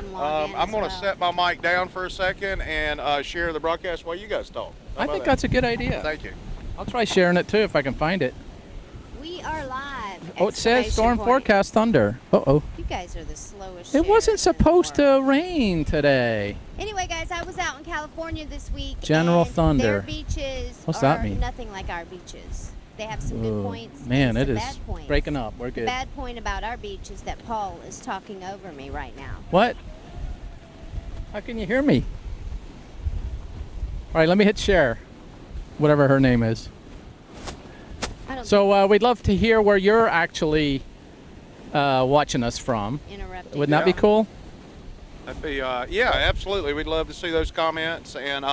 them log in I'm as going to well. set my mic down for a second and share the broadcast while you guys talk. How I about think that? that's a good idea. Thank you. I'll try sharing it too if I can find it. We are live! Oh, it says storm Exclamation point. forecast thunder. Uh-oh. You guys are the slowest. It wasn't sharers in the supposed world. to rain today. Anyway, guys, I was out in California this week. General and thunder. Their beaches What's are that mean? nothing like our beaches. They have some good Ooh, points. man, and it some is bad points. breaking up. We're The good. bad point about our beach is that Paul is talking over me right now. What? How can you hear me? All right, let me hit share. Whatever her name is. I don't So we'd love to hear where you're actually watching us from. interrupt you. Wouldn't that be Yeah. cool? That'd be, yeah, absolutely. We'd love to see those comments. And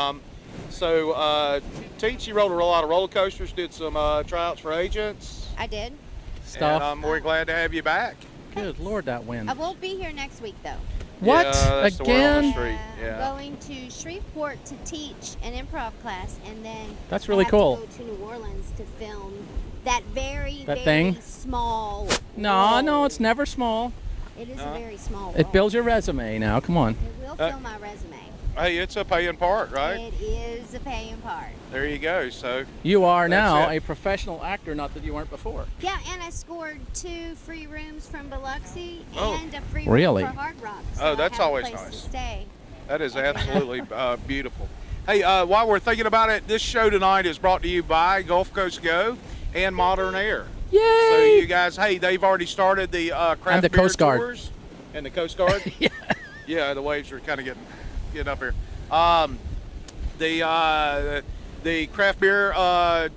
Teach, you rode a lot of roller coasters, did some tryouts for agents. I did. Stuff. And we're glad to have you back. Good Lord, that wind. I won't be here next week, though. What? Yeah, that's the word on the Again? street. Yeah. Going to Shreveport to teach an improv class, and then That's I really have cool. to go to New Orleans to film that very thing? small. No, no, role. it's never small. It is Uh, a very small. It role. builds your resume now. Come on. It will fill my resume. Hey, it's a paying part, right? It is a paying part. There you go. So, You are That's now it. a professional actor, not that you weren't before. Yeah, and I scored 2 free rooms from Biloxi Oh, and a free really? room for Hard Rock. So Oh, I that's have a always place nice. To stay. that is absolutely beautiful. Hey, while we're thinking about it, this show tonight is brought to you by Gulf Coast Go and Modern Air. Yay! So you guys, hey, they've already started the craft And the beer Coast Guard. tours. And the Coast Guard. Yeah. Yeah, the waves are kind of getting up here. The craft beer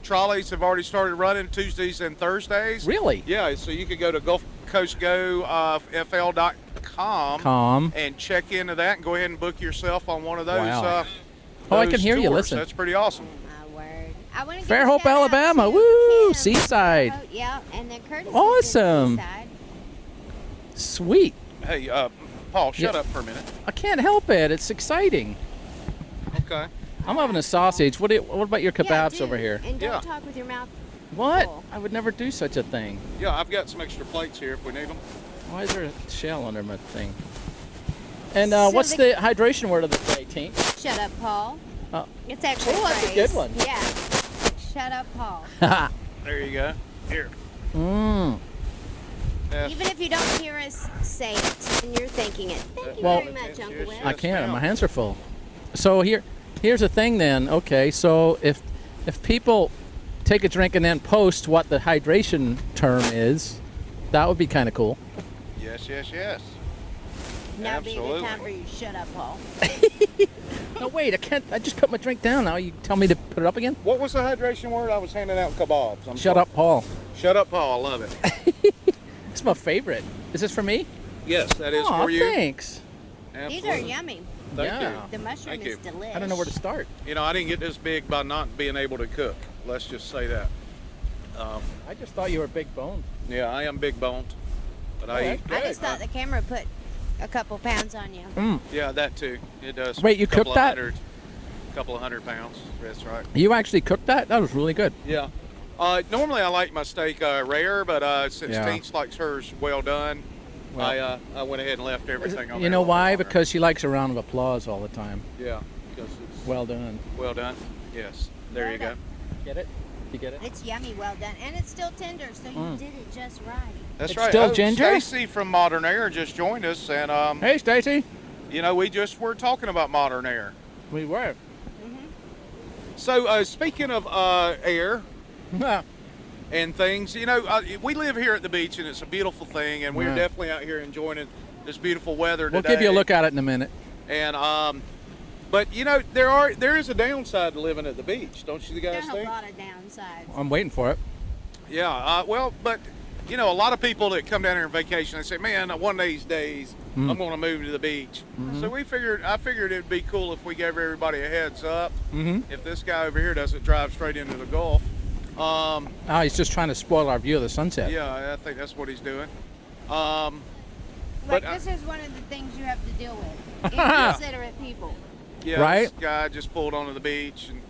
trolleys have already started running Tuesdays and Thursdays. Really? Yeah, so you could go to GulfCoastGoFL.com Calm. and check into that and go ahead and book yourself on one of those. Wow. Oh, I those can hear you. tours. Listen. That's pretty awesome. My word. I want to Fairhope, Alabama. Woo! Seaside. Yeah, and then Curtis. is in Awesome. Seaside. Sweet. Hey, Paul, shut Yeah. up for a minute. I can't help it. It's exciting. Okay. I'm having a sausage. What about your Yeah, kebabs dude, over here? And don't Yeah. talk with your mouth. What? full. I would never do such a thing. Yeah, I've got some extra plates here if we need them. Why is there a shell under my thing? And So what's the- the hydration word of the day, Tink? Shut up, Paul. Oh. It's actually Oh, that's a phrase. good one. Yeah. Shut up, Paul. There you go. Here. Mmm. Yeah. Even if you don't hear us say it and you're thinking it. Thank you Well- very much, Uncle Yes, Wes. I yes. can't. ma'am. My hands are full. So here's the thing then. Okay, so if people take a drink and then post what the hydration term is, that would be kind of cool. Yes, yes, yes. Now be a good time for Absolutely. you. Shut up, Paul. No, wait. I can't. I just put my drink down. Now you tell me to put it up again. What was the hydration word? I was handing out kebabs. I'm Shut sorry. up, Paul. Shut up, Paul. I love it. It's my favorite. Is this for me? Yes, that is Aw, for you. thanks. These are Absolutely. yummy. Thank Yeah. you. The mushroom Thank is you. delicious. I don't know where to start. You know, I didn't get this big by not being able to cook. Let's just say that. I just thought you were big boned. Yeah, I am big boned, but I Oh, eat. I just thought the camera put a couple pounds on you. Mm. Yeah, that too. It does. Wait, you Couple cooked of that? Couple of 100 pounds. That's right. You actually cooked that? That was really good. Yeah. Normally I like my steak rare, but since Yeah. Teach likes hers well done, Well- I went ahead and left everything on You there know a little why? longer. Because she likes a round of applause all the time. Yeah, because it's Well done. well done. Yes. There Well you go. done. Get it? You get it? It's yummy, well done, and it's still tender, so you Mm. did it just right. That's It's right. still ginger? Stacy from Modern Air just joined us, and Hey, Stacy. you know, we just were talking about Modern Air. We were. So speaking of air and things, you know, we live here at the beach, and it's a beautiful thing, and we're Yeah. definitely out here enjoying this beautiful weather We'll today. give you a look at it in a minute. And but you know, there is a downside to living at the beach, don't you guys There's a think? lot of downsides. I'm waiting for it. Yeah. Well, but you know, a lot of people that come down here on vacation, they say, "Man, one of these days, Mm. I'm going to move to the beach." So I figured it'd be cool if we gave everybody a heads up. Mm-hmm. If this guy over here doesn't drive straight into the Gulf, Oh, he's just trying to spoil our view of the sunset. yeah, I think that's what he's doing. Like, but, this is one of the things you have to deal with. Inconsiderate people. Yeah, Right? this guy just pulled onto the beach and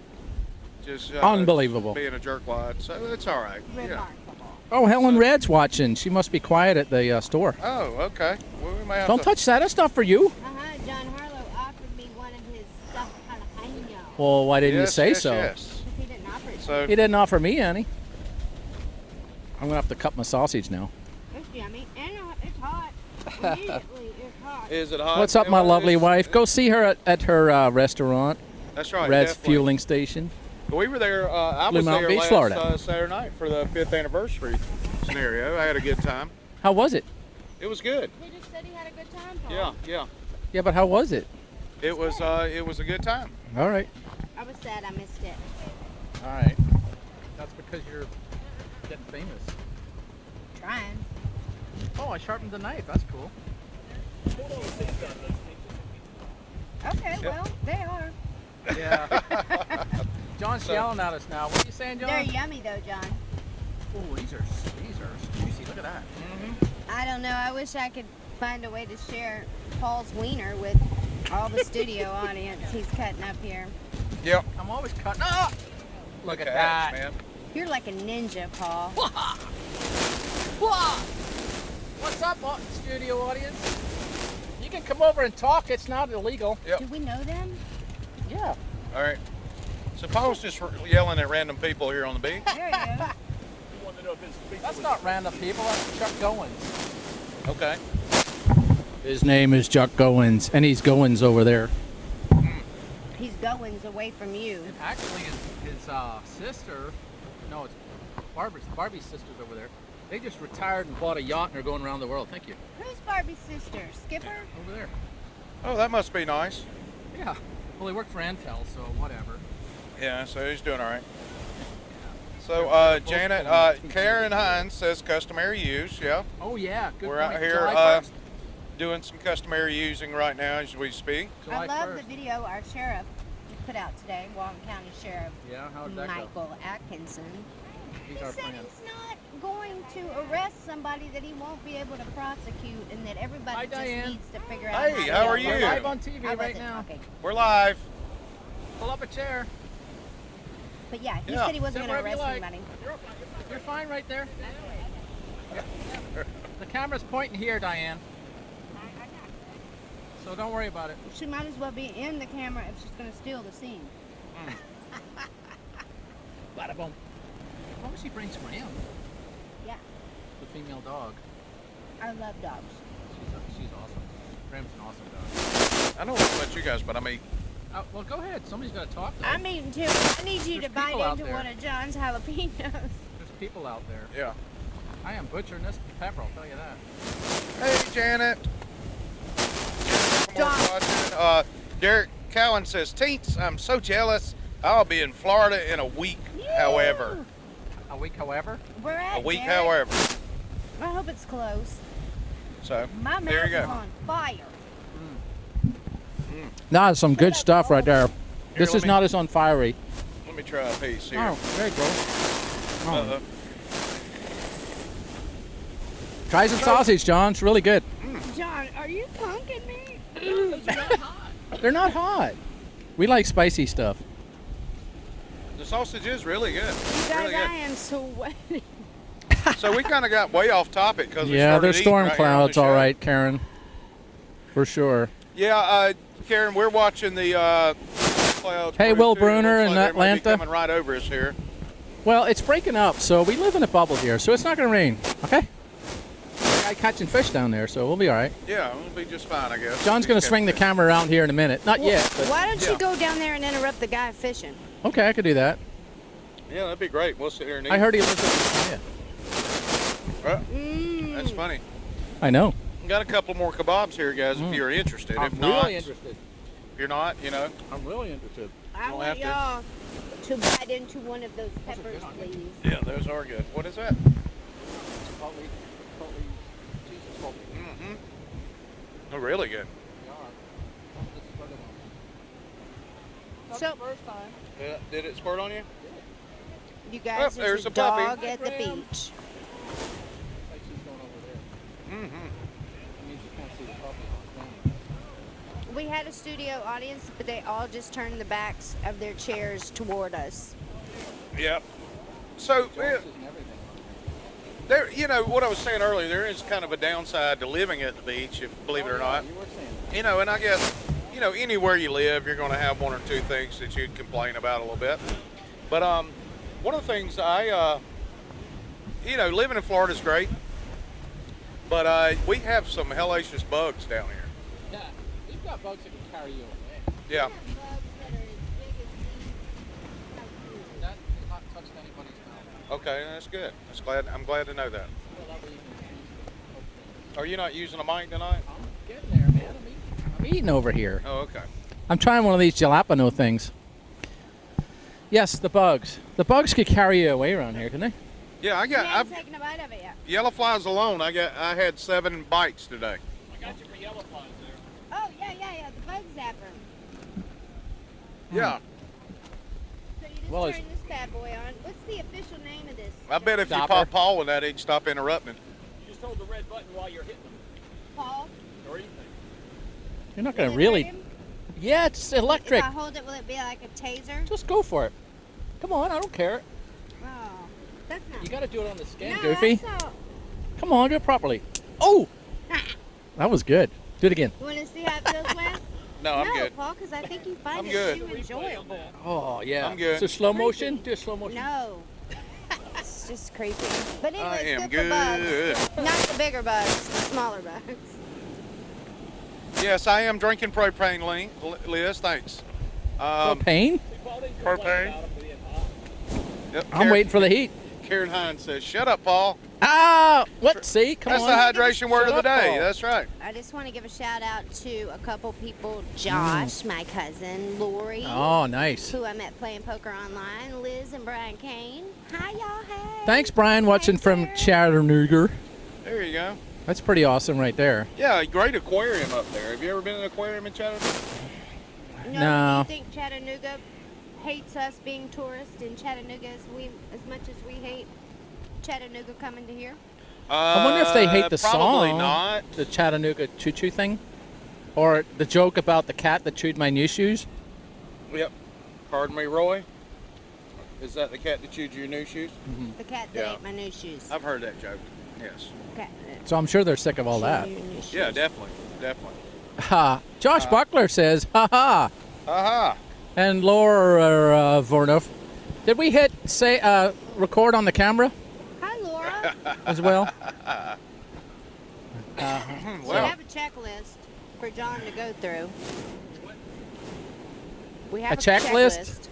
just Unbelievable. being a jerkwad. So it's all right. Yeah. Remarkable. Oh, Helen Red's watching. She must be quiet at the store. Oh, okay. Well, we may have Don't to. touch that. That's not for you. John Harlow offered me one of his stuffed jalapeno. Well, why didn't you Yes, say yes, so? Yes. Because he didn't offer it. So He didn't offer me any. I'm gonna have to cut my sausage now. It's yummy. And it's hot. Immediately, it's hot. is it hot? What's up, my Well, lovely it's- wife? Go see her at her restaurant, That's right. Red's definitely. Fueling Station. We were there. I Blue was Mountain there Beach, last Florida. Saturday night for the 5th anniversary scenario. I had a good time. How was it? It was good. He just said he had a good time, Paul. Yeah, yeah. Yeah, but how was it? It was a good time. All right. I was sad I missed it. All right. That's because you're getting famous. Trying. Oh, I sharpened the knife. That's cool. Okay, Yep. well, they are. Yeah. John's yelling at us now. What are you saying, John? They're yummy though, John. Oh, these are juicy. Look at that. I don't know. I wish I could find a way to share Paul's wiener with all the studio audience he's cutting up here. Yep. I'm always cutting. Ah! Look at Catch, that. man. You're like a ninja, Paul. What's up, studio audience? You can come over and talk. It's not illegal. Yep. Do we know them? Yeah. All right. So Paul's just yelling at random people here on the beach. There you go. That's not random people. That's Chuck Goins. Okay. His name is Chuck Goins, and he's Goins over there. He's goings away from you. Actually, his sister, no, it's Barbie's sister's over there. They just retired and bought a yacht and are going around the world. Thank you. Who's Barbie's sister? Skipper? Over there. Oh, that must be nice. Yeah. Well, he worked for Intel, so whatever. Yeah, so he's doing all right. So, Janet, Karen Hines says customary use. Yeah. Oh yeah, good We're point. out here July 1st. doing some customary using right now as we speak. July I love 1st. the video our sheriff put out today, Walton County Sheriff Yeah, how did that go? Michael Atkinson. He's He our said friend. he's not going to arrest somebody that he won't be able to prosecute, and that everybody Hi, just Diane. needs to figure out. Hey, how how to are get you? We're along. live on TV I right wasn't now. talking. We're live. Pull up a chair. But yeah, he Yeah. said he wasn't Sit going to wherever you arrest like. anybody. You're fine right there. The camera's pointing here, Diane. So don't worry about it. She might as well be in the camera if she's going to steal the scene. Bada boom. Why would she bring Graham? Yeah, The female dog. I love dogs. She's awesome. Graham's an awesome dog. I don't know about you guys, but I mean, Well, go ahead. Somebody's got to talk. Though. I'm eating too. I need you There's to bite people out into there. one of John's jalapenos. There's people out there. yeah. I am butchering this pepper. I'll tell you that. Hey, Janet. John. Derek Cowan says, Teens, I'm so jealous. I'll be in Florida in a week, however. A week, however. We're at A week, Derek. however. I hope it's close. So, My there mouth you is go. on fire. Nah, some good stuff right there. This let is me- not as on fiery. Let me try a piece here. Oh, there you go. Oh. Uh-oh. Try some sausage, John. It's really good. John, are you punking me? They're not hot. We like spicy stuff. The sausage is really good. You guys, Really I good. am sweating. So we kind of got way off topic because Yeah, there's storm clouds, all right, Karen. For sure. Yeah, Karen, we're watching the clouds. Hey, through, Will too. Bruner Looks in like they might be Atlanta. coming right over us here. Well, it's breaking up, so we live in a bubble here, so it's not going to rain, okay? Guy catching fish down there, so we'll be all right. Yeah, we'll be just fine, I guess. John's going to Just swing the catch camera around here in a minute. Not yet, but Why don't Yeah. you go down there and interrupt the guy fishing? okay, I could do that. fish. Yeah, that'd be great. We'll sit here and eat. I heard he lives in Well, Mm. that's funny. I know. We got a couple more kebabs here, guys, if you're interested. I'm If not, really interested. if you're not, you know. I'm really interested. I Don't want have to. y'all to bite into one of those peppers, please. Yeah, those are good. What is that? Mm-hmm. They're really good. So, Yeah, did it squirt on you? you guys, Oh, there's there's a a puppy. dog at the beach. Mm-hmm. We had a studio audience, but they all just turned the backs of their chairs toward us. Yep. So, There, you know what I was saying earlier. There is kind of a downside to living at the beach, if believe it or not. You were saying. You know, and I guess, you know, anywhere you live, you're going to have one or two things that you'd complain about a little bit. But one of the things you know, living in Florida is great, but we have some hellacious bugs down here. Yeah, you've got bugs that can carry you away. Yeah. That has not touched anybody's mouth. Okay, that's good. I'm glad to know that. Are you not using a mic tonight? I'm getting there, man. I'm eating over here. Oh, okay. I'm trying one of these jalapeno things. Yes, the bugs. The bugs could carry you away around here, couldn't they? Yeah, I haven't taken a bite of it yet. yellow flies alone. I had 7 bites today. I got you for yellow flies there. Oh, yeah, the bug zapper. Yeah. So you just Well, turn this bad boy on. What's the official name of this? I bet if you Stopper. pop Paul with that, he'd stop interrupting. You just hold the red button while you're hitting them. Paul? Or anything. You're not Will going it to really. hurt him? Yeah, it's If electric. I hold it, will it be like a taser? Just go for it. Come on, I don't care. Oh, that's not. You got to do it on the skin, no, Goofy. That's not. Come on, do it properly. Oh! That was good. Do it again. You want to see how it feels, Wes? No, I'm no, good. Paul, because I think you find I'm it good. too enjoyable. Oh, yeah. I'm good. So slow motion? Do a slow motion. No. It's just creepy. But anyway, I am it's good for good. bugs. Not the bigger bugs, the smaller bugs. Yes, I am drinking propane, Liz. Thanks. Propane? See, Paul didn't Propane. complain about them being hot. Yep, I'm waiting for the heat. Karen Hines says, "Shut up, Paul." Ah! What? See? Come That's on. the hydration word of the Shut up, day. Paul. That's right. I just want to give a shout out to a couple people. Josh, my cousin, Lori, Oh, nice. who I met playing poker online, Liz and Brian Kane. Hi, y'all. Hey. Thanks, Brian, watching Hey, from Sarah. Chattanooga. There you go. That's pretty awesome right there. Yeah, a great aquarium up there. Have you ever been in an aquarium in Chattanooga? No. Do you think Chattanooga hates us being tourists in Chattanooga as much as we hate Chattanooga coming to here? I wonder if they hate the probably song. not. The Chattanooga Choo Choo thing? Or the joke about the cat that chewed my new shoes? Yep. Pardon me, Roy. Is that the cat that chewed your new shoes? The cat that Yeah. ate my new shoes. I've heard that joke. Yes. Cat So I'm sure they're sick of all that. chewed your new shoes. Yeah, definitely. Definitely. Ha! Josh Buckler says, ha ha! Aha. And Laura Vornoff, did we hit record on the camera Hi, Laura. as well? We Well, have a checklist for John to go through. We have A checklist?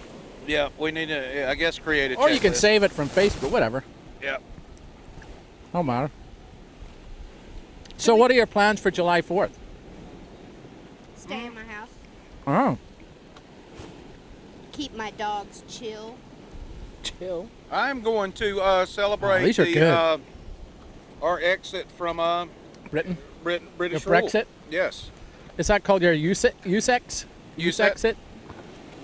yeah, we need to, I guess, create a Or you can checklist. save it from Facebook, whatever. Yep. No matter. So what are your plans for July 4th? Stay in my house. Oh. Keep my dogs chill. Chill. I'm going to celebrate Oh, these are good. Our exit from Britain? British Your rule. Brexit? Yes. Is that called your USEX? USEX? USEX.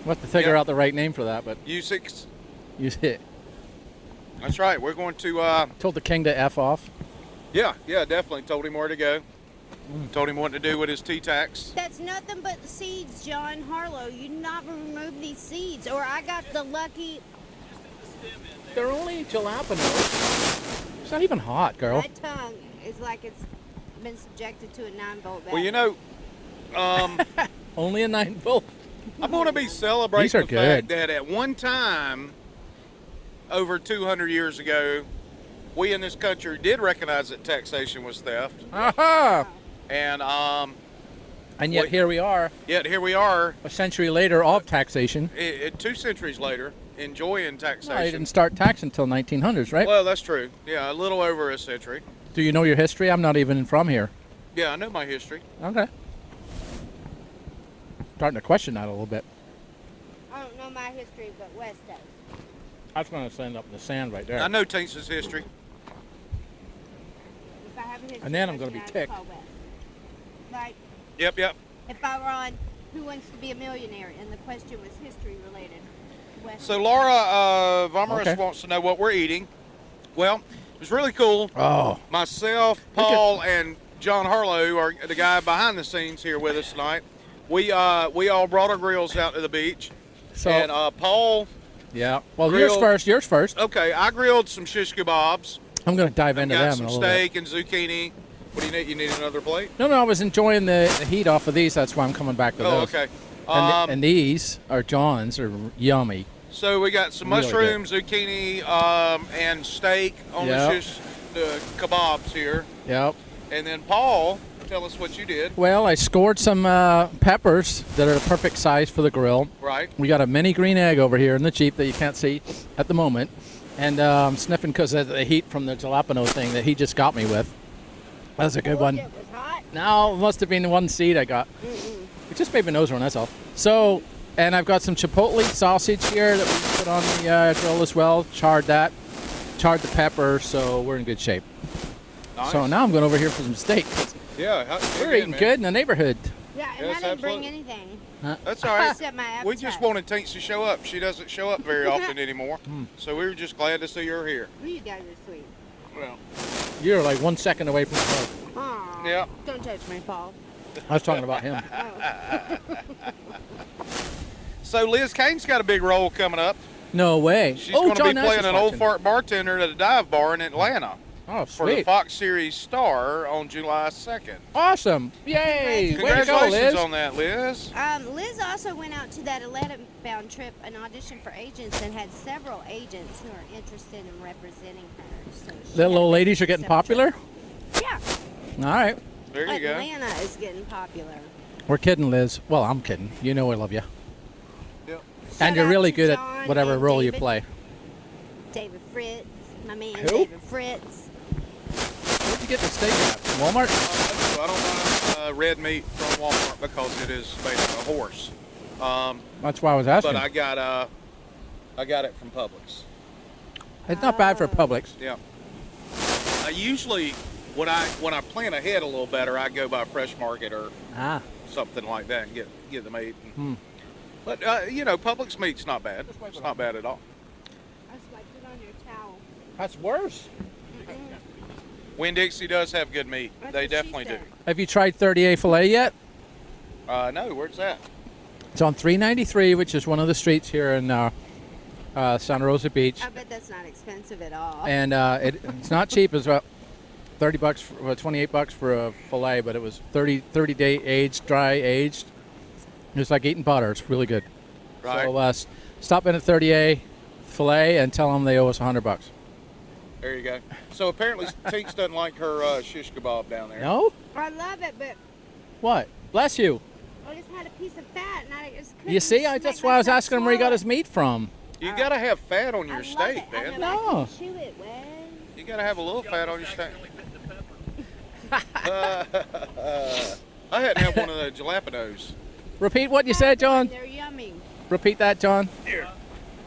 We'll have to figure Yeah. out the right name for that, but U6. USEX. That's right. We're going to, Told the king to F off. yeah, definitely. Told him where to go. Told him what to do with his T-tax. That's nothing but the seeds, John Harlow. You not remove these seeds, or I got the lucky. They're only jalapeno. It's not even hot, girl. My tongue is like it's been subjected to a 9-volt battery. Well, you know, Only a 9-volt. I'm going to be celebrating These are the fact good. that at one time, over 200 years ago, we in this country did recognize that taxation was theft. Aha! And And yet Wait. here we are, yet here we are, a century later, of taxation. 2 centuries later, enjoying taxation. Well, they didn't start tax until 1900s, right? Well, that's true. Yeah, a little over a century. Do you know your history? I'm not even from here. Yeah, I know my history. Okay. Starting to question that a little bit. I don't know my history, but Wes does. I was going to stand up in the sand right there. I know Tinks's history. If I have a history And then I'm gonna be question, ticked. I'd call Wes. Like, Yep. if I were on Who Wants to Be a Millionaire and the question was history related, Wes. So Laura Vomerus Okay. wants to know what we're eating. Well, it was really cool. Oh. Myself, Paul, and John Harlow are the guy behind the scenes here with us tonight. We all brought our grills out to the beach. So, And Paul, yeah. Well, grill- yours first. okay, I grilled some shish kebabs. I'm going to dive I've into got them in some a little bit. steak and zucchini. What do you need? You need another plate? No, I was enjoying the heat off of these. That's why I'm coming back to Oh, those. okay. And these are John's, are yummy. So we got some Really mushrooms, zucchini, and steak on Yep. the kebabs here. Yep. And then Paul, tell us what you did. Well, I scored some peppers that are the perfect size for the grill. Right. We got a mini green egg over here in the Jeep that you can't see at the moment. And I'm sniffing because of the heat from the jalapeno thing that he just got me with. That was a good one. It was hot. No, it must have been the one seed I got. It just made my nose run, that's all. So, and I've got some chipotle sausage here that we put on the grill as well. Charred the pepper, so we're in good shape. Nice. So now I'm going over here for some steak. Yeah, We're eating good in the neighborhood. Yeah, and Yes, I didn't bring absolutely. anything That's all right. except my appetite. We just wanted Tinks to show up. She doesn't show up very often anymore. So we were just glad to see her here. You guys are sweet. Well, You're like 1 second away from the hug. Aw. yeah. Don't touch me, Paul. I was talking about him. Oh. So Liz Kane's got a big role coming up. No way. She's going to John be Nash playing is an old watching. fart bartender at a dive bar in Atlanta Oh, for the sweet. Fox Series Star on July 2nd. Awesome. Yay. Way to go, Congratulations Liz. on that, Liz. Liz also went out to that Atlanta-bound trip and auditioned for agents and had several agents who are interested in representing her. So she The had little ladies are getting several popular? trips. Yeah, All right. There you go. Atlanta is getting popular. We're kidding, Liz. Well, I'm kidding. You know I love you. Yep. Shout And you're out really to good John at whatever and role you David. play. David Fritz, my man Who? David Fritz. Where'd you get the steak at? Walmart? I don't buy red meat from Walmart because it is basically a horse. That's why I was asking. But I got it from Publix. It's not bad for Publix. Yeah. I usually when I plan ahead a little better, I go by Fresh Market or Ah. something like that and get the meat. Hmm. But Publix meat's not bad. It's not bad at all. I swiped it on your towel. That's worse. Winn-Dixie does have good meat. That's They what she definitely do. said. Have you tried 30A filet yet? No, where's that? It's on 393, which is one of the streets here in Santa Rosa Beach. I bet that's not expensive at all. And it's not cheap. It's about $30, 28 bucks for a fillet, but it was 30 day aged, dry aged. It's like eating butter. It's really good. Right. So stop in at 30A filet and tell them they owe us $100. There you go. So apparently Tinks doesn't like her shish kebab down there. No? I love it, but What? Bless you. I just had a piece of fat and I just couldn't. You see, make that's why I was myself asking him where he got swallow his meat from. You gotta have fat on it. your I love steak, it. I man. know, No. I can chew it, Wes. You gotta have a little fat on your steak. I hadn't had one of the jalapenos. Repeat what you said, John. They're yummy. Repeat that, John. Here.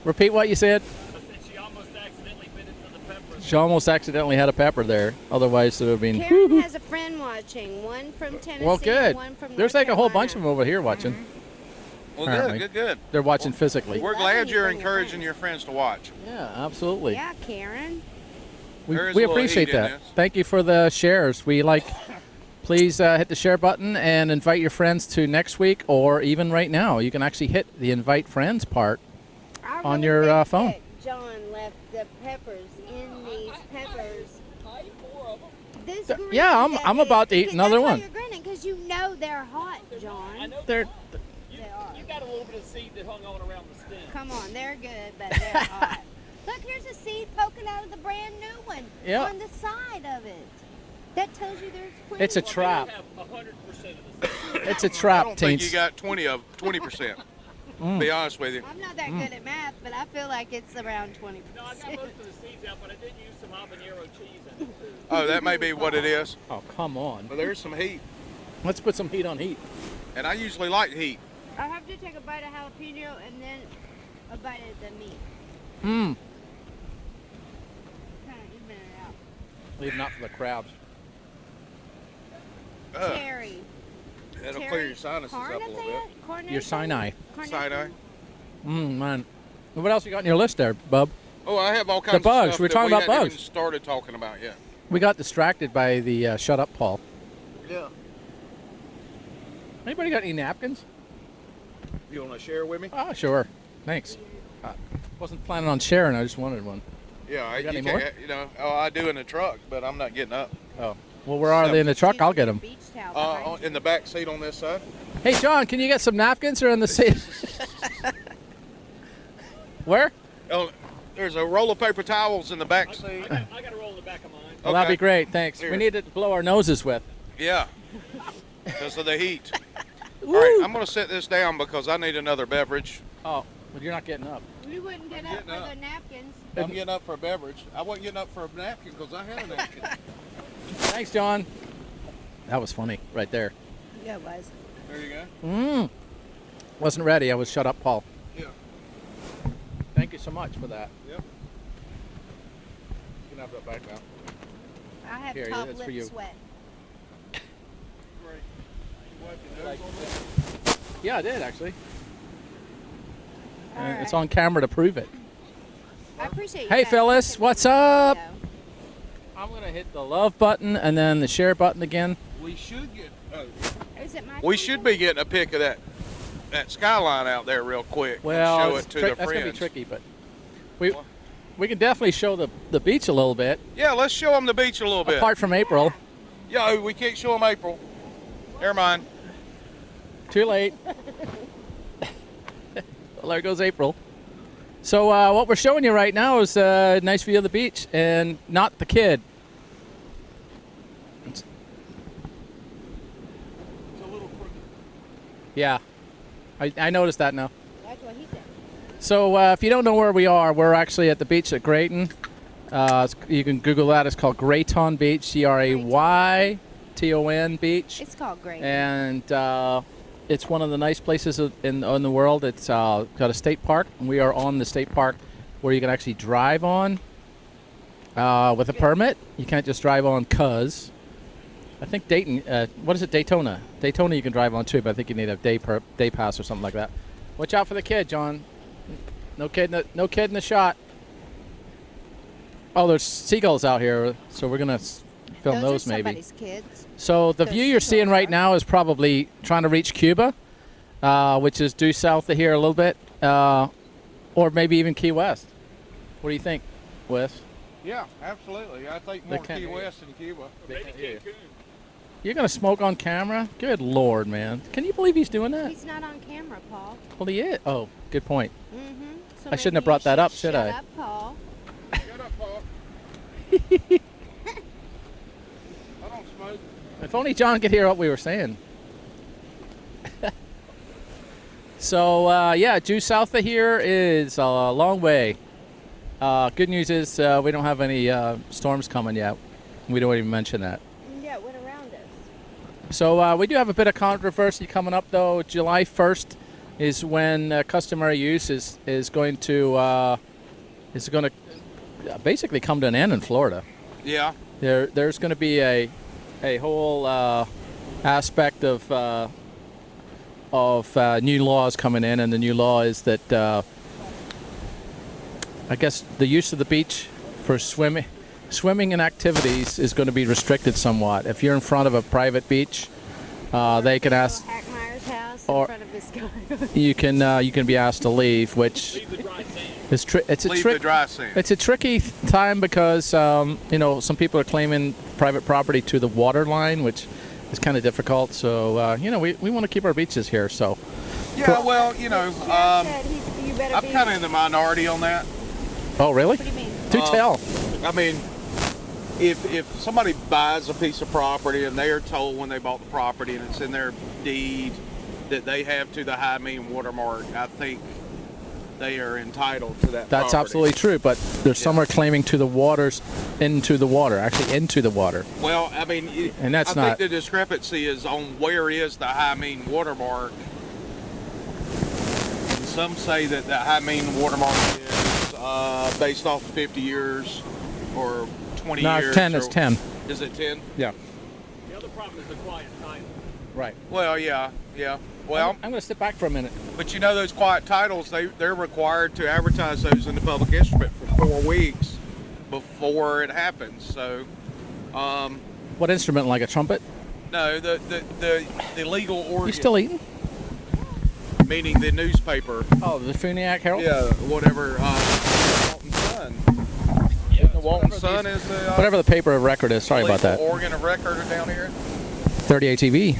Repeat what you said. I said she almost accidentally bit into the pepper. She almost accidentally had a pepper there. Otherwise, it would have been. Karen has a friend watching, one from Tennessee Well, good. and one from There's North like a whole bunch of them Carolina. over here watching. Well, Apparently. good. They're watching physically. We're love glad when you you're bring your encouraging friends. your friends to watch. Yeah, absolutely. Yeah, Karen. We, There is we a little appreciate heat in that. this. Thank you for the shares. Please hit the share button and invite your friends to next week or even right now. You can actually hit the invite friends part. I On really your, think phone. that John left the peppers in these peppers. I eat more of them. This Th- green yeah, I'm that about to eat because another that's why one. You're grinning because you know they're hot, John. I know They're you, They are. you got a little bit of seed that hung on around the stem. Come on, they're good, but they're hot. Look, here's a seed poking out of the brand new one Yeah. on the side of it. That tells you there's plenty. It's a Well, trap. they have 100% of the seed. It's a I trap, don't think Taints. you got 20%. Be honest with you. I'm not that good at math, but I feel like it's around 20%. No, I got most of the seeds out, but I did use some habanero cheese in it too. Oh, that may be what it is. Oh, come on. But there's some heat, Let's put some heat on heat. and I usually like heat. I have to take a bite of jalapeno and then a bite of the meat. Mmm. Kind of even it out. Leave not for the crabs. Ugh, Cherry. that'll Cherry clear your sinuses up a carnation? little bit. Carnation? Your Sinai. Carnation? Sinai. Man. What else you got on your list there, bub? Oh, I have all kinds bugs. of stuff We're that talking we about hadn't bugs. even started talking about yet. We got distracted by the shut up, Paul. Yeah. Anybody got any napkins? You want to share with me? Oh, sure. Thanks. Wasn't planning on sharing. I just wanted one. Yeah, You got you any more? can't- You know, oh, I do in the truck, but I'm not getting up. Oh. Well, where are they in the truck? I'll get them. Beach towel behind you. In the back seat on this side. Hey, John, can you get some napkins or in the seat? Where? Oh, there's a roll of paper towels in the back seat. I got a roll in the back of mine. Well, that'd Okay. be great. Thanks. Here. We need to blow our noses with. Yeah, because of the heat. All right, I'm going to set this down because I need another beverage. Oh, but you're not getting up. You wouldn't get up getting for up. the napkins. I'm getting up for a beverage. I wasn't getting up for a napkin because I had a napkin. Thanks, John. That was funny right there. Yeah, it was. There you go. Wasn't ready. I was shut up, Paul. Yeah. Thank you so much for that. Yep. You can have that back now. I have Here, top that's lip for you. sweat. Yeah, I did actually. All It's right. on camera to prove it. I appreciate you. Hey, guys Phyllis, taking what's the up? video. I'm gonna hit the love button and then the share button again. We should get. Is it my We turn should again? be getting a pic of that skyline out there real quick. and Well, show it's it to tri- the that's gonna be friends. tricky, but we can definitely show the beach a little bit. Yeah, let's show them the beach a little bit. Apart from April, Yeah, we can't show them April. Never mind. too late. Well, there goes April. So what we're showing you right now is a nice view of the beach and not the kid. It's a little crooked. Yeah, I noticed that now. That's what he said. So if you don't know where we are, we're actually at the beach at Grayton. You can Google that. It's called Grayton Beach, Grayton Beach. It's called great. And it's one of the nice places in the world. It's got a state park, and we are on the state park where you can actually drive on with a permit. You can't just drive on 'cause I think Dayton. What is it? Daytona. Daytona you can drive on too, but I think you need a day pass or something like that. Watch out for the kid, John. No kid in the shot. Oh, there's seagulls out here, so we're gonna film those are maybe. somebody's kids. So the Those view you're seeing seagulls right are. now is probably trying to reach Cuba, which is due south of here a little bit, or maybe even Key West. What do you think, Wes? Yeah, absolutely. I think They more can't Key hear you. West than Cuba. Maybe Cancun. You're gonna smoke on camera? Good Lord, man! Can you believe he's doing that? He's not on camera, Paul. Well, he is. Oh, good point. Mm-hmm. So I shouldn't maybe have brought you that up, should should shut I? up, Paul. Shut up, Paul. I don't smoke. If only John could hear what we were saying. So yeah, due south of here is a long way. Good news is we don't have any storms coming yet. We don't even mention that. Yeah, it went around us. So we do have a bit of controversy coming up, though. July 1st is when customary use is going to basically come to an end in Florida. Yeah. There's going to be a whole aspect of new laws coming in, and the new law is that I guess the use of the beach for swimming and activities is going to be restricted somewhat. If you're in front of a private beach, they can ask. Hackmeyer's house or- in front of this guy. You can be asked to leave, which Leave the dry sand. is it's a Leave trick. the dry sand. It's a tricky time because some people are claiming private property to the water line, which is kind of difficult. So we want to keep our beaches here. So Yeah, well, Sheriff said you better I'm be. kind of in the minority on that. oh really? What do you mean? Do tell. I mean, if somebody buys a piece of property and they are told when they bought the property and it's in their deed that they have to the high mean watermark, I think they are entitled to that That's property. absolutely true. But there's some are claiming to the waters, into the water. Well, I mean, And that's I not- think the discrepancy is on where is the high mean watermark. And some say that the high mean watermark is based off 50 years or 20 No, years. it's 10. or- It's 10. Is it 10? Yeah. The other problem is the quiet title. Right. Well, yeah. Well, I'm going to sit back for a minute. but those quiet titles, they're required to advertise those in the public instrument for 4 weeks before it happens. So, What instrument? Like a trumpet? no, the legal organ, You still eating? meaning the newspaper. Oh, the Funiac Herald. Yeah, whatever. Salt and Sun. Walton Sun is the Whatever the paper of record is. Sorry about that. organ of record down here. 38 TV.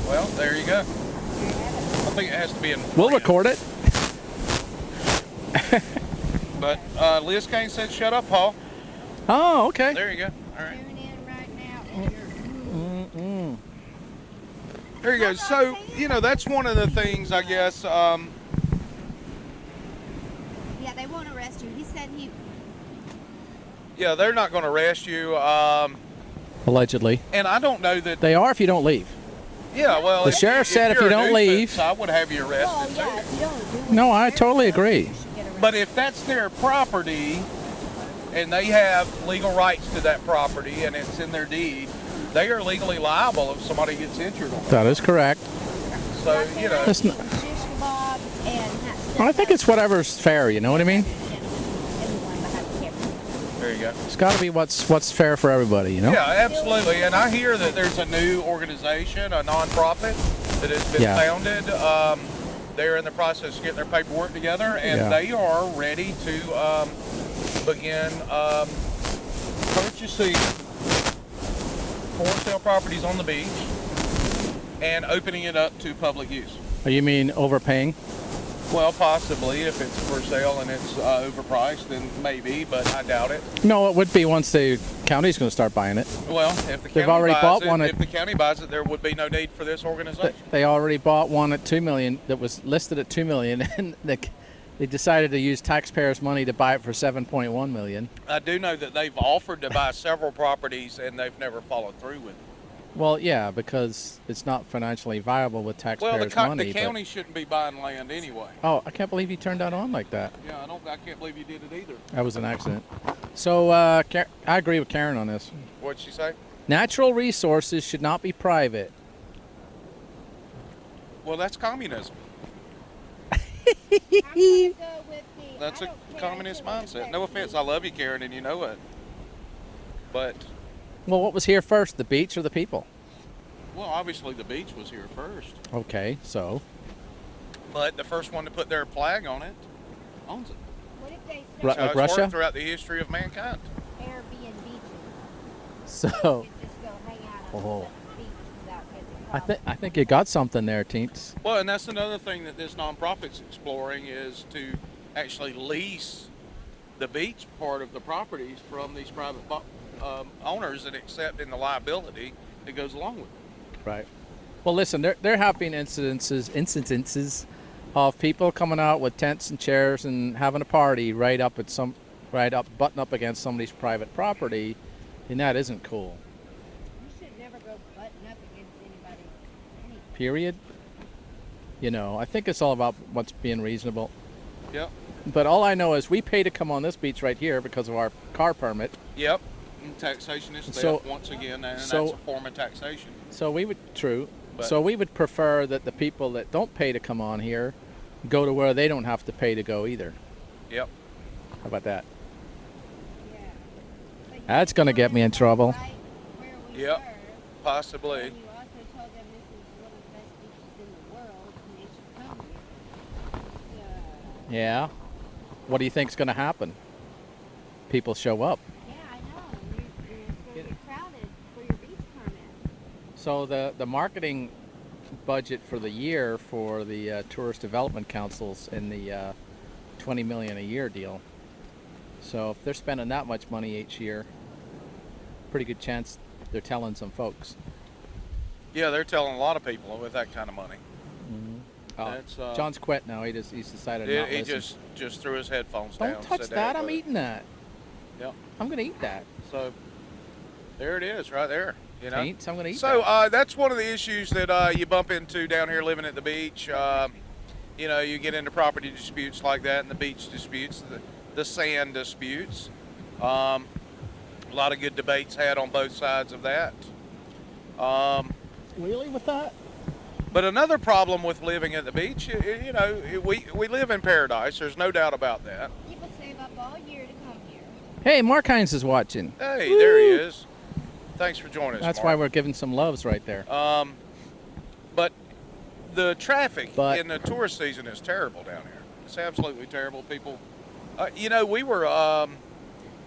Well, there you go. I think it has to be in. We'll record it. But Liz Kane said, "Shut up, Paul." Oh, okay. There you go. All right. Tune in right now. There you go. So, that's one of the things, I guess. Yeah, they won't arrest you. He said he. Yeah, they're not going to arrest you. Allegedly. And I don't know that. They are if you don't leave. Yeah, well. The sheriff said if you're you a don't nuisance, leave- I would have you Well, arrested yeah, too. if you don't do what No, the I sheriff totally says, agree. you should get arrested. But if that's their property and they have legal rights to that property and it's in their deed, they are legally liable if somebody gets injured on it. That is correct. So, That's not- Shish kebabs and hot I think it's whatever's fair. You know what I mean? everyone behind the camera. there you go. It's got to be what's fair for everybody. You know? Yeah, absolutely. And I hear that there's a new organization, a nonprofit, that has been Yeah. founded. They're in the process of getting their paperwork together, and Yeah. they are ready to begin purchasing for sale properties on the beach and opening it up to public use. Oh, you mean overpaying? Well, possibly if it's for sale and it's overpriced, then maybe, but I doubt it. No, it would be once the county's going to start buying it. Well, if the They've county already buys bought it, one if the county buys it, there would be no need for this organization. They already bought one at $2 million that was listed at $2 million, and they decided to use taxpayers' money to buy it for $7.1 million. I do know that they've offered to buy several properties and they've never followed through with it. Well, yeah, because it's not financially viable with Well, taxpayers' the money. but- county shouldn't be buying land anyway. Oh, I can't believe you turned that on like that. Yeah, I can't believe you did it either. That was an accident. So I agree with Karen on this. What'd she say? Natural resources should not be private. Well, that's communism. I'm gonna go with the. That's I a don't care communist if it was mindset. No offense, I love you, Karen, and you know it. But, Well, what was here first, the beach or the people? well, obviously the beach was here first. Okay, so But the first one to put their flag on it owns it. What if they Ru- said So like it's Russia? worked throughout the history of mankind. Airbnb? so You could just go hang out on Oh. the beach without getting I think you got something there, Teens. Well, and that's another thing that this nonprofit's exploring is to actually lease the beach part of the properties from these private owners and accept in the liability that goes along with it. Right. Well, listen, there have been instances of people coming out with tents and chairs and having a party right up button up against somebody's private property, and that isn't cool. You should never go button up against anybody. Period. You know, I think it's all about what's being reasonable. Yep. But all I know is we pay to come on this beach right here because of our car permit. Yep. And taxation is theft So- once again, and so- that's a form of taxation. So we would But- So we would prefer that the people that don't pay to come on here go to where they don't have to pay to go either. Yep. How about that? Yeah. But you That's gonna get me in trouble. right where we Yep. were, Possibly. and you also told them this is one of the best beaches in the world and they should come here. Yeah. What do you think's going to happen? People show up. Yeah, I know. You're going to be crowded for your beach permit. So the marketing budget for the year for the tourist development councils in the $20 million a year deal. So if they're spending that much money each year, pretty good chance they're telling some folks. Yeah, they're telling a lot of people with that kind of money. Oh, That's, John's quit now. He's decided Yeah, not to he listen. just threw his headphones down. Don't touch sat that. down I'm with it. eating that. Yep. I'm gonna eat that. So there it is, right there. You know. I'm gonna eat So that. that's one of the issues that you bump into down here living at the beach. You know, you get into property disputes like that, and the beach disputes, the sand disputes. A lot of good debates had on both sides of that. Really with that? But another problem with living at the beach, you know, we live in paradise. There's no doubt about that. People save up all year to come here. Hey, Mark Hines is watching. Hey, there he is. Thanks for joining us. That's Mark. why we're giving some loves right there. But the traffic But- in the tourist season is terrible down here. It's absolutely terrible. People, you know, we were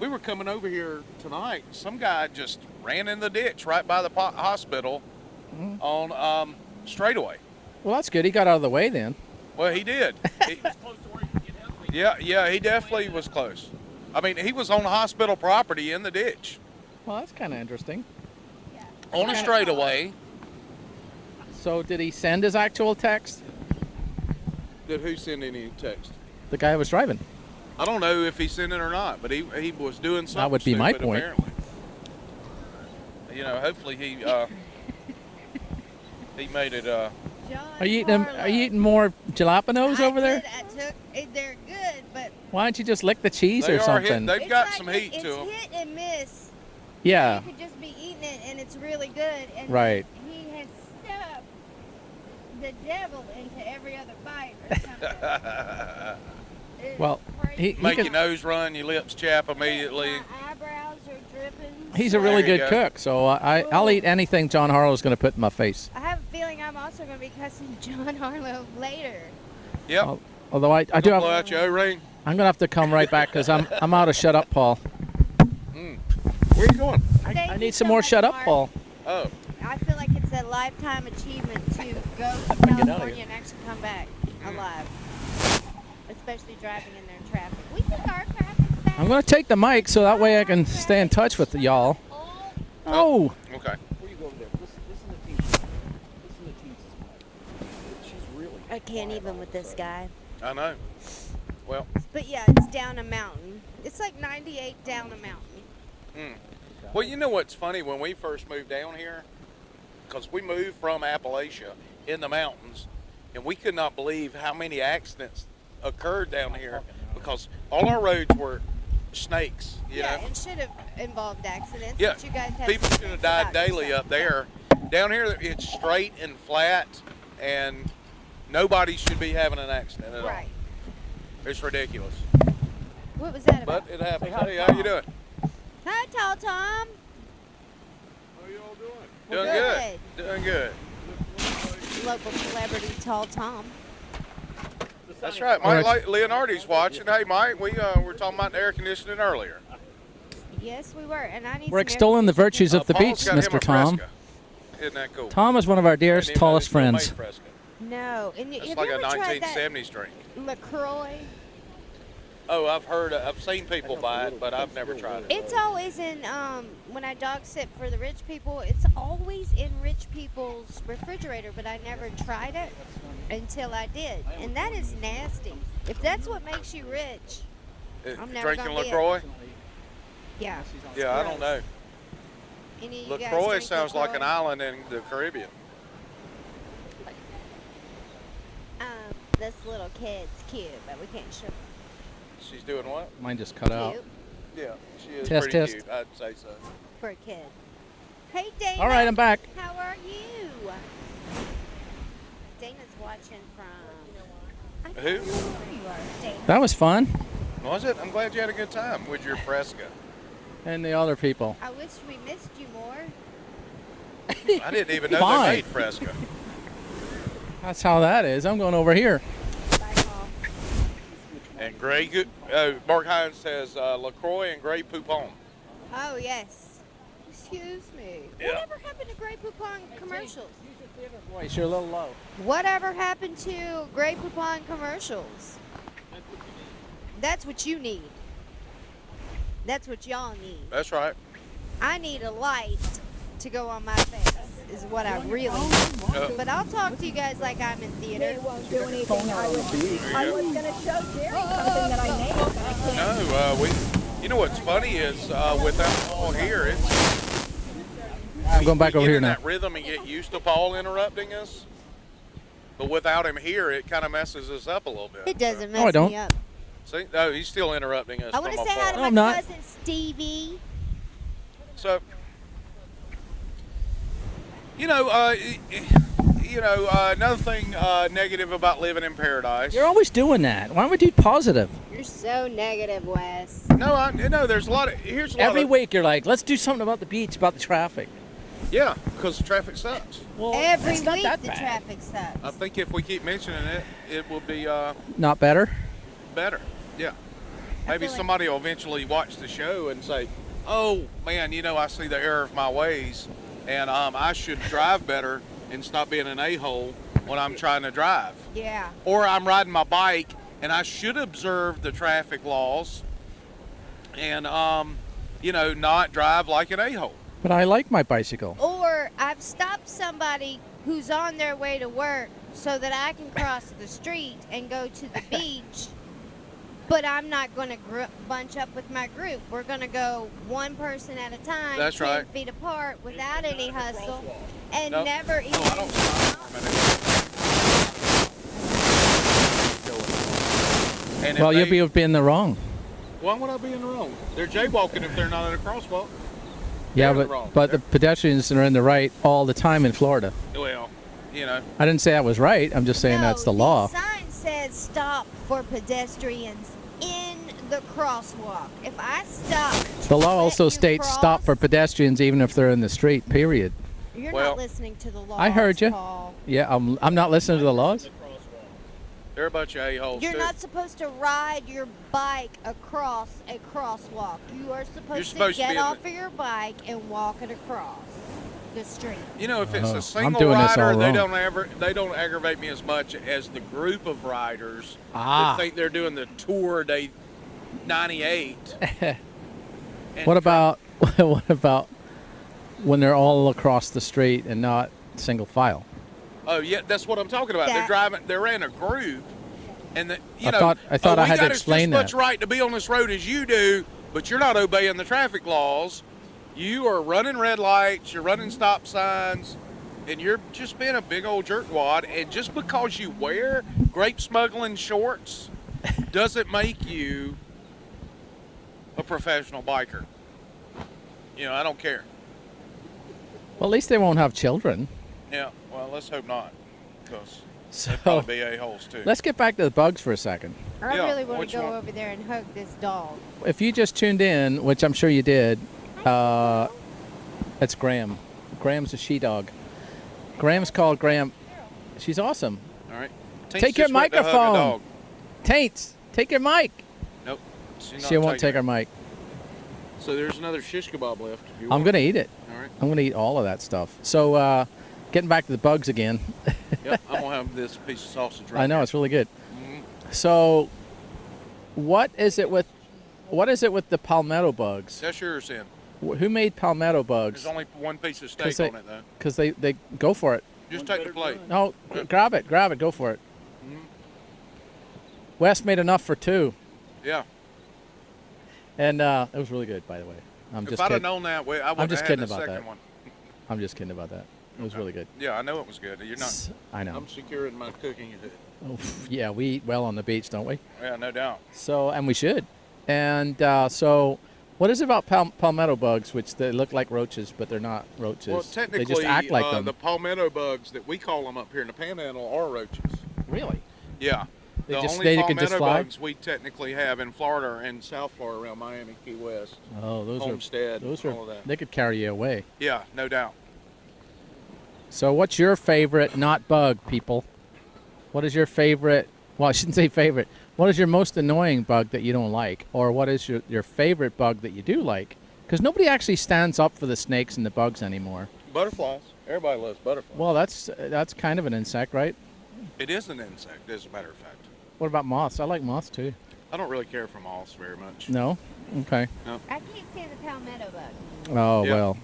we were coming over here tonight. Some guy just ran in the ditch right by the hospital on straightaway. Well, that's good. He got out of the way then. Well, he did. He- Close to where you can get help. yeah, he definitely was close. I mean, he was on hospital property in the ditch Well, that's kind of interesting. on a straightaway. So did he send his actual text? Did who send any text? The guy who was driving. I don't know if he sent it or not, but he was doing something. That would be my stupid, point. Apparently. Hopefully he he made it. John Are you eating? Harlow. Are you eating more jalapenos over there? I took. They're good, but Why don't you just lick the cheese They or are hit- something? They've it's got like some heat it's to them. hit and miss. Yeah. You could just be eating it, and it's really good. And Right. he has stuffed the devil into every other bite or something. It's Well, crazy. he Make can- your nose run, your lips chap immediately. My eyebrows are dripping. He's a really There you good go. cook, so I'll eat anything John Harlow's going to put in my face. I have a feeling I'm also going to be cussing John Harlow later. Yep. Although I do Blow have, out your O-ring. I'm going to have to come right back because I'm out of shut up, Paul. Where you going? Thank I you need so some more much, shut up, Mark. Paul. Oh, I feel like it's a lifetime achievement to go to out of here. California and actually come back alive. Especially driving in their traffic. We think our traffic's bad. I'm going to take the mic so that way I can stay in touch with y'all. Oh, okay. Before you go over there, listen to Teens. Listen to Teens' mic. She's really. I can't even with this guy. I know. Well, But yeah, it's down a mountain. It's like 98 down a mountain. well, you know what's funny? When we first moved down here, because we moved from Appalachia in the mountains, and we could not believe how many accidents occurred down here because all our roads were snakes. You Yeah, know? it should have involved accidents. Yeah, But you guys had people some should have things died about daily yourself. up there. Down here, it's straight and flat, and nobody should be having an accident at Right. all. It's ridiculous, What was that about? but it happens. Say hi, Hey, how you doing? Hi, Tall Tom. How y'all doing? Doing Good. good. Doing good. Local celebrity Tall Tom. That's right. All Mike right. Leonardi's watching. Hey, Mike, we were talking about the air conditioning earlier. Yes, we were. And I need we're some extolling the air virtues of the Paul's beach, got him Mr. a Tom. Fresca. Isn't that cool? Tom is one of our Didn't dearest, even know tallest he still made friends. Fresca. No. And It's have like you a ever tried that 1970s drink. LaCroix? Oh, I've seen people buy it, but I've never tried it. It's always in, when I dog sit for the rich people, it's always in rich people's refrigerator, but I never tried it until I did. And that is nasty. If that's what makes you rich, I'm never Drinking gonna be it. LaCroix? yeah. Yeah, I don't know. Any of you guys LaCroix drink sounds like an LaCroix? island in the Caribbean. This little kid's cute, but we can't show She's doing what? Mine just cut out. cute Yeah, she is Test, pretty test. cute. I'd say so. for a kid. Hey, Dana. All right, I'm back. How are you? Dana's watching from. I Who? don't know where you are, Dana. That was fun. Was it? I'm glad you had a good time with your Fresca. And the other people. I wish we missed you more. I didn't even know Fine. they made Fresca. That's how that is. I'm going over here. Bye, Paul. And Mark Hines says LaCroix and Grey Poupon. Oh, yes. Excuse me. Yeah. Whatever happened to Grey Poupon commercials? Voice, you're a little low. Whatever happened to Grey Poupon commercials? That's what you need. That's what y'all need. That's right. I need a light to go on my face is what I really need. But I'll talk to you guys like I'm in theater. Won't do anything. I was There you go. going to show Jerry something that I made, but I can't. No, you know what's funny is without Paul here, it's I'm going back we over get here in now. that rhythm and get used to Paul interrupting us. But without him here, it kind of messes us up a little bit. It doesn't No, I mess don't. me up. See, no, he's still interrupting us. I want to from say hi to afar. No, I'm my not. cousin Stevie. So, another thing negative about living in paradise. You're always doing that. Why don't we do positive? You're so negative, Wes. No, there's a lot of here's a lot Every of, week you're like, let's do something about the beach, about the traffic. Yeah, because the traffic sucks. Well, Every that's not week that the bad. traffic I sucks. think if we keep mentioning it, it will be Not better. better. Yeah. maybe feel like- somebody will eventually watch the show and say, "Oh man, I see the error of my ways, and I should drive better and stop being an a-hole when I'm trying to drive." Yeah. Or I'm riding my bike and I should observe the traffic laws and not drive like an a-hole. But I like my bicycle. Or I've stopped somebody who's on their way to work so that I can cross the street and go to the beach. But I'm not going to bunch up with my group. We're going to go one person at a time, That's 10 right. feet apart, without any hustle, and Nope. never No, even. I don't stop for a minute. And if Well, they- you'll be in the wrong. Why would I be in the wrong? They're jaywalking if they're not at a crosswalk. Yeah, They're in the wrong. but the pedestrians are in the right all the time in Florida. Well, I didn't say that was right. I'm just saying No, that's the law. sign says stop for pedestrians in the crosswalk. If I stop, The law let also you states stop for cross, pedestrians even if they're in the street. Period. You're Well, not listening to the laws. I heard you. Paul. Yeah, I'm not listening to the laws. they're a bunch of a-holes You're too. not supposed to ride your bike across a crosswalk. You are supposed, supposed to to be get in off of your bike and walk it across the street. If it's Oh, a I'm single doing this rider, all they wrong. don't aggravate me as much as the group of riders Ah. that think they're doing the Tour Day 98. And What about what about when they're all across the street and not single file? Oh yeah, that's what I'm talking about. They're in a group, and I thought I we had to got explain as much that. right to be on this road as you do, but you're not obeying the traffic laws. You are running red lights, you're running stop signs, and you're just being a big old jerkwad. And just because you wear grape smuggling shorts doesn't make you a professional biker. I don't care. Well, at least they won't have children. Yeah, well, let's hope not, because So they'd probably be a-holes too. let's get back to the bugs for a second. I Yeah, really want which to go one? over there and hug this dog. If you just tuned in, which I'm sure you did, that's Graham. Graham's a she-dog. Graham's called Graham. She's awesome. All right. Take your just went to hug a microphone. dog. Taints, take your mic. Nope. She's She not won't take taking her it. mic. So there's another shish kebab left. If you I'm want. going to eat it. All right. I'm going to eat all of that stuff. So, getting back to the bugs again. Yep. I'm gonna have this piece of sausage right I know here. it's really good. Mhm. So, what is it with the palmetto bugs? That's yours in. Who made palmetto bugs? There's only one piece of steak 'Cause they- on it though. Because they go for it. Just take the plate. No, grab it, go for it. Mhm. Wes made enough for two, Yeah. and it was really good, by the way. I'm If just I'd have kidding. known that, I wouldn't just have kidding had the about second that. one. I'm just kidding about that. It was really good. Yeah, I know it was good. You're not. I know. I'm securing my cooking. Oof, yeah, we eat well on the beach, don't we? Yeah, no doubt. So, and we should. And so, what is it about palmetto bugs, which they look like roaches, but they're not roaches? Well, technically, they just act like them. the palmetto bugs that we call them up here in the Panhandle are roaches. Really? Yeah. They the just- only they could just palmetto fly? bugs we technically have in Florida are in South Florida around Miami, Key West, Oh, those Homestead, are those all of are. that. They could carry you away. Yeah, no doubt. So, what's your favorite not bug, people? What is your favorite? Well, I shouldn't say favorite. What is your most annoying bug that you don't like, or what is your favorite bug that you do like? Because nobody actually stands up for the snakes and the bugs anymore. Butterflies. Everybody loves butterflies. Well, that's kind of an insect, right? It is an insect, as a matter of fact. What about moths? I like moths too. I don't really care for moths very much. No? Okay. I can't stand the palmetto bug. Oh Yeah. well.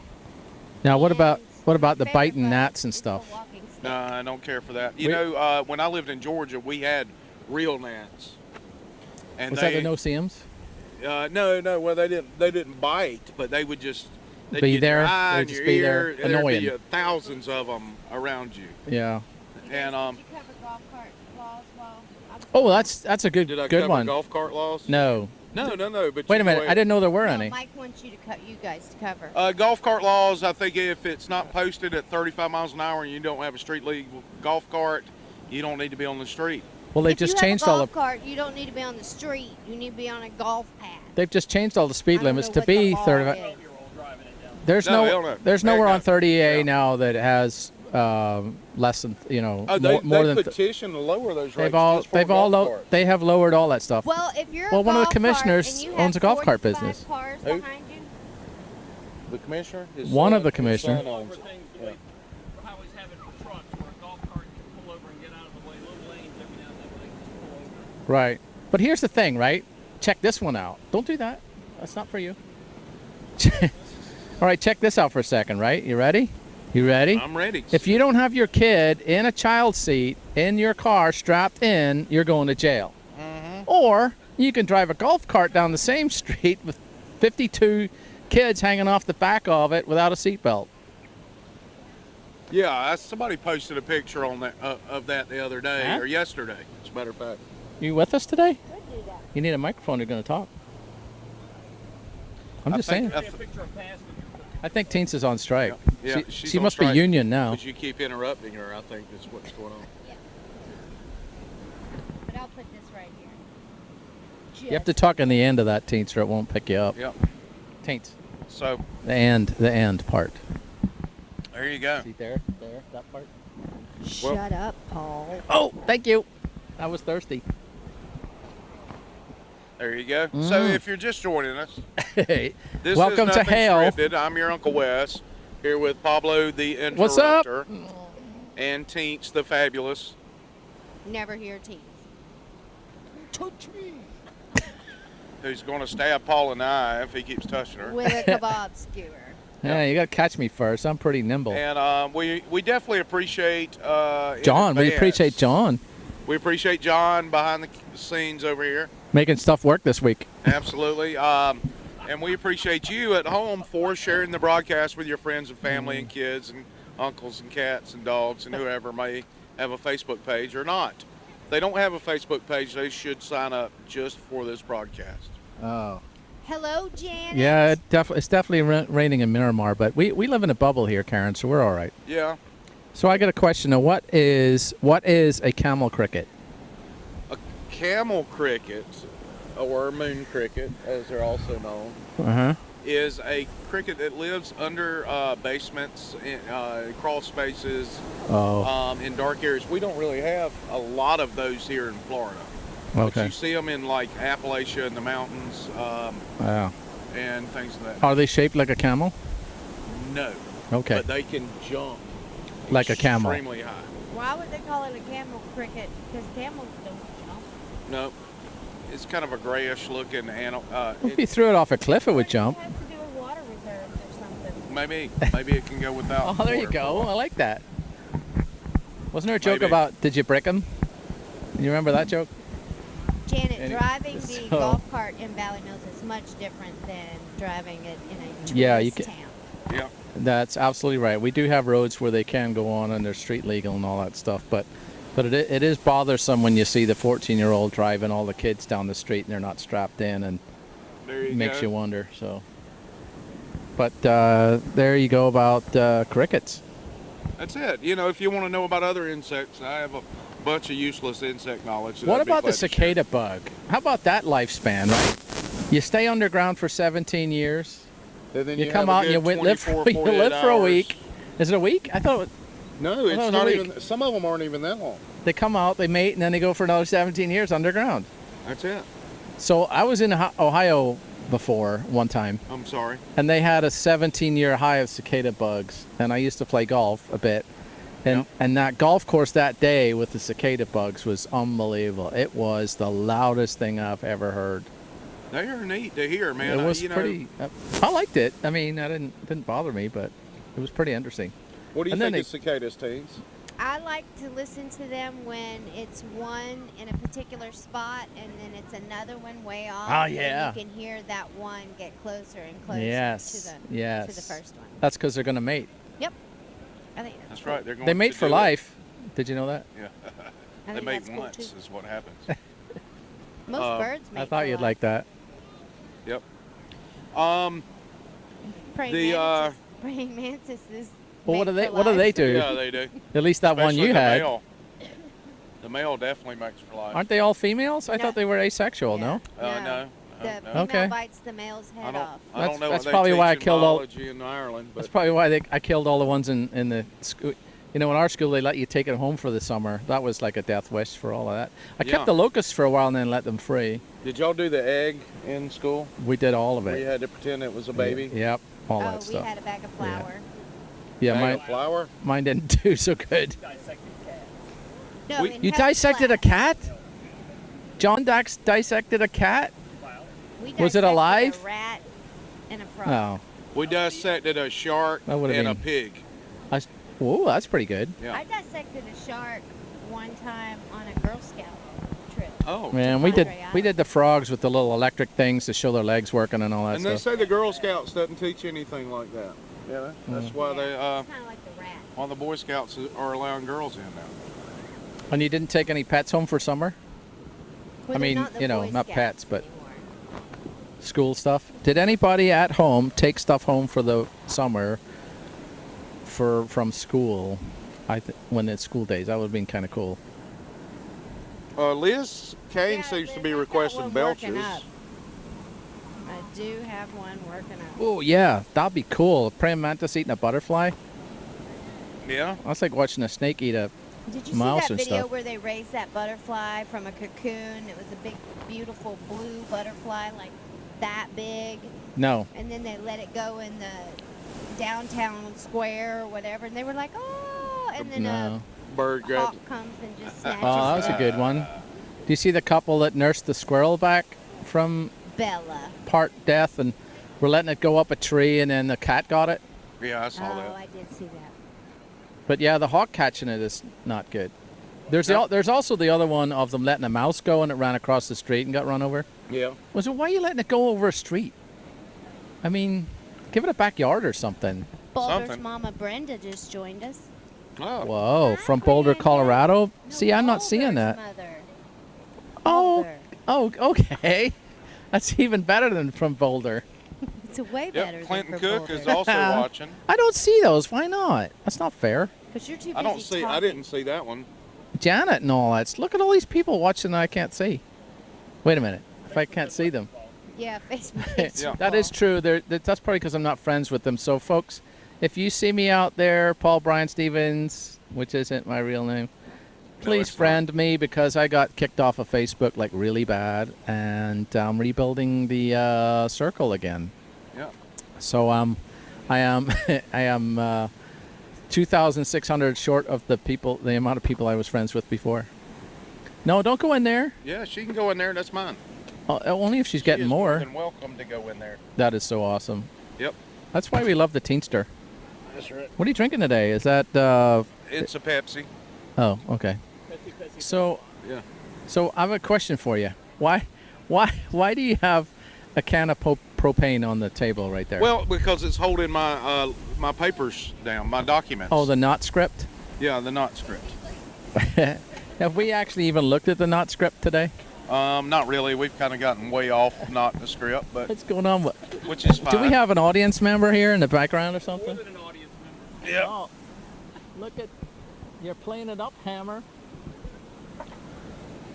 Now what about And the favorite biting bug gnats and is the stuff? walking stick. No, I don't care for that. We- When I lived in Georgia, we had real gnats. And Was that the no-see-ums? No. Well, they didn't bite, but they would just they'd Be get there, your eye they'd and just your be ear, there, and there'd annoying. be thousands of them around you. Yeah. And Did you cover golf cart laws while I was Oh, that's a good did I good cover one. golf cart laws? No. No. But Wait you a minute. know, I didn't know there were No, any. Mike wants you to cut you guys to cover. Golf cart laws, I think if it's not posted at 35 miles an hour and you don't have a street legal golf cart, you don't need to be on the street. Well, they If just you have changed a all golf the cart, you don't need to be on the street. You need to be on a golf path. they've just changed all the I speed don't limits know to what the be law 35. is. You're all driving it down. There's No, hell no. there's There you nowhere go. on 30A Yeah. now that has less than Oh, more they than. petition to lower those rates. They have lowered all that stuff. Well, if you're Well, a one of the golf commissioners cart and you owns have a golf cart 45 business. cars Who? behind you, The commissioner? One of the his commissioners. son owns For it. things the Yeah. way highways have it for trucks, where a golf cart can pull over and get out of the way. Little lanes every now and then, they just pull over. Right. But here's the thing, right? Check this one out. Don't do that. That's not for you. All right, check this out for a second, right? You ready? You ready? I'm ready. If you don't have your kid in a child seat in your car strapped in, you're going to jail. Or you can drive a golf cart down the same street with 52 kids hanging off the back of it without a seatbelt. Yeah, somebody posted a picture on that of that the other day, Huh? or yesterday, as a matter of fact. You with us today? could do that. You need a microphone. You're going to talk. I'm I just think- saying. Take a picture of passengers. I think Teens is on strike. Yeah, She she's on must strike be union now. Because you keep interrupting her, I think that's what's going on. But I'll put this right here. You have to talk in the end of that, Teens, or it won't pick you up. Yep. Teens. So The end part. there you go. See there, that part. Shut up, Paul. Oh, thank you. I was thirsty. There you go. So Mm. if you're just joining us, Hey, this welcome is to Nothing hell. Scripted. I'm your Uncle Wes, here with Pablo the Interrupter. What's up? And Teach the Fabulous. Never hear teens. Who's going to stab Paul in the eye if he keeps touching her. With a kebab skewer. Yeah, you got to catch me first. I'm pretty nimble. And we definitely appreciate in John, we advance- appreciate John We appreciate John behind the scenes over here. making stuff work this week. Absolutely. And we appreciate you at home for sharing the broadcast with your friends and family and kids and uncles and cats and dogs and whoever may have a Facebook page or not. If they don't have a Facebook page, they should sign up just for this broadcast. Oh. Hello, Janet. Yeah, it's definitely raining in Miramar, but we live in a bubble here, Karen, so we're all right. Yeah. So I got a question. Now, what is a camel cricket? A camel cricket, or moon cricket, as they're also known, Uh-huh. is a cricket that lives under basements, in, crawl spaces, Oh, in dark areas. We don't really have a lot of those here in Florida. But okay. you see them in like Appalachia and the mountains Wow. and things of that. Are they shaped like a camel? No. Okay. But they can jump Like a camel. extremely high. Why would they call it a camel cricket? Because camels don't jump. No. It's kind of a grayish looking animal. If you threw it off a cliff, it would jump. It has to do with water reserves or something. maybe it can go without. Oh, there you water. go. I like that. Wasn't there a joke Maybe. about, did you brick them? You remember that joke? Janet, Any- driving the so- golf cart in Valley Mills is much different than driving it in a tourist Yeah, you ca- town. Yeah. That's absolutely right. We do have roads where they can go on and they're street legal and all that stuff, but it is bothersome when you see the 14-year-old driving all the kids down the street and they're not strapped in, and There you it makes go. you wonder. So, but there you go about crickets. That's it. You know, if you want to know about other insects, I have a bunch of useless insect knowledge. that What I'd be about the glad to share. cicada bug? How about that lifespan, right? You stay underground for 17 years. And then You come have a out and you good live 24, for, you 48 live for a hours. week. Is it a week? I thought it was, No, thought it it's was a not week. even. Some of them aren't even that long. they come out, they mate, and then they go for another 17 years underground. That's it. So I was in Ohio before one time, I'm sorry. and they had a 17-year high of cicada bugs, and I used to play golf a bit. And, Yeah. and that golf course that day with the cicada bugs was unbelievable. It was the loudest thing I've ever heard. They are neat to hear, man. It was you know, pretty. I liked it. I mean, I didn't bother me, but it was pretty interesting. What do you and then think of cicadas, teens? I like to listen to them when it's one in a particular spot and then it's another one way off. Oh, yeah. And you can hear that one get closer and closer Yes, to the yes. to the first one. That's because they're gonna mate. Yep. I think That's right. They're going. They mate to for do it. life. Did you know that? Yeah. I They think mate that's cool once too. is what happens. Most birds mate. I thought for you'd life. like that. Yep. Praying the, mantises. Praying mantises. Well, what mate do they? for What do life. they do? Yeah, they do. At least that one Especially you the had. Male. The male definitely makes for life. Aren't they all females? I No. thought they were asexual. Yeah. No. No. The no. female Okay. bites the male's I head don't. off. I don't know. That's what they probably teach why I in killed all- biology in Ireland, but That's probably why I killed all the ones in the school. You know, in our school, they let you take it home for the summer. That was like a death wish for all of that. I Yeah. kept the locusts for a while and then let them free. Did y'all do the egg in school? We did all of Where you it. had to pretend it was a baby? Yep, all Oh, that we stuff. had a bag of flour. Yeah, Bag mine, of flour? mine didn't do so good. Dissected cat. No, We- in You health dissected a class, cat? John Dax dissected a cat? we Was it dissected alive? A rat and a frog. Oh. We dissected a shark That would've and a been- pig. Whoa, that's pretty good. Yeah. I dissected a shark one time on a Girl Scout trip. Oh. Man, Padre we did the frogs with the little electric things to show their legs working and all that And they stuff. say the Girl Scouts doesn't teach anything like that. Yeah, that's why they, It's kind of like the rat. why the Boy Scouts are allowing girls in now. And you didn't take any pets home for summer? Well, I they're mean, not the you know, Boy not Scouts pets, but- anymore. School stuff. Did anybody at home take stuff home for the summer from school? When it's school days, that would have been kind of cool. Liz Kane Yeah, seems to Liz, be I've got requesting one working belches. up. I do have one working up. Oh yeah, that'd be cool. A praying mantis eating a butterfly. Yeah. That's like watching a snake eat a. Did you Mouse see and that video stuff. where they raised that butterfly from a cocoon? It was a big, beautiful blue butterfly, like that big. No. And then they let it go in the downtown square or whatever. And they were like, oh. And then No. Bird a grabbed hawk comes and just snatches Oh, that was it a up. good one. Do you see the couple that nursed the squirrel back from Bella. part death and were letting it go up a tree and then the cat got it? Yeah, I saw Oh, that. I did see that. But yeah, the hawk catching it is not good. There's there's also the other one of them letting a mouse go and it ran across the street and got run over. Yeah. Was it why are you letting it go over a street? I mean, give it a backyard or something. Boulder's Something. mama Brenda just joined us. Oh. Whoa, Hi, from Boulder, Brenda. Colorado. No, See, I'm not seeing Boulder's that. Mother. Oh, Boulder. oh, okay. That's even better than from Boulder. It's a way better Yep. Clinton than for Cook Boulder. is also watching. I don't see those. Why not? That's not fair. But you're too busy I don't see. I talking. didn't see that one. Janet and all that. Look at all these people watching that I can't see. Wait a minute. If I can't see them. Yeah, Facebook. Yeah. That is true. That's probably because I'm not friends with them. So, folks, if you see me out there, Paul Brian Stevens, which isn't my real name, please it's not. friend me because I got kicked off of Facebook like really bad, and I'm rebuilding the circle again. Yeah. So I am I am 2,600 short of the amount of people I was friends with before. No, don't go in there. Yeah, she can go in there. That's mine. Only if she's She getting is more. than welcome to go in there. That is so awesome. Yep. That's why we love the Teenster. That's right. What are you drinking today? Is that? It's a Pepsi. Oh, okay. So, Yeah. so I have a question for you. Why do you have a can of propane on the table right there? Well, because it's holding my my papers down, my documents. Oh, the not script. Yeah, the not script. Have we actually even looked at the not script today? Not really. We've kind of gotten way off not the script, but What's going on? which is fine. Do we have an audience member here in the background or something? More than an audience member. Yeah. Oh, look at, you're playing it up, Hammer.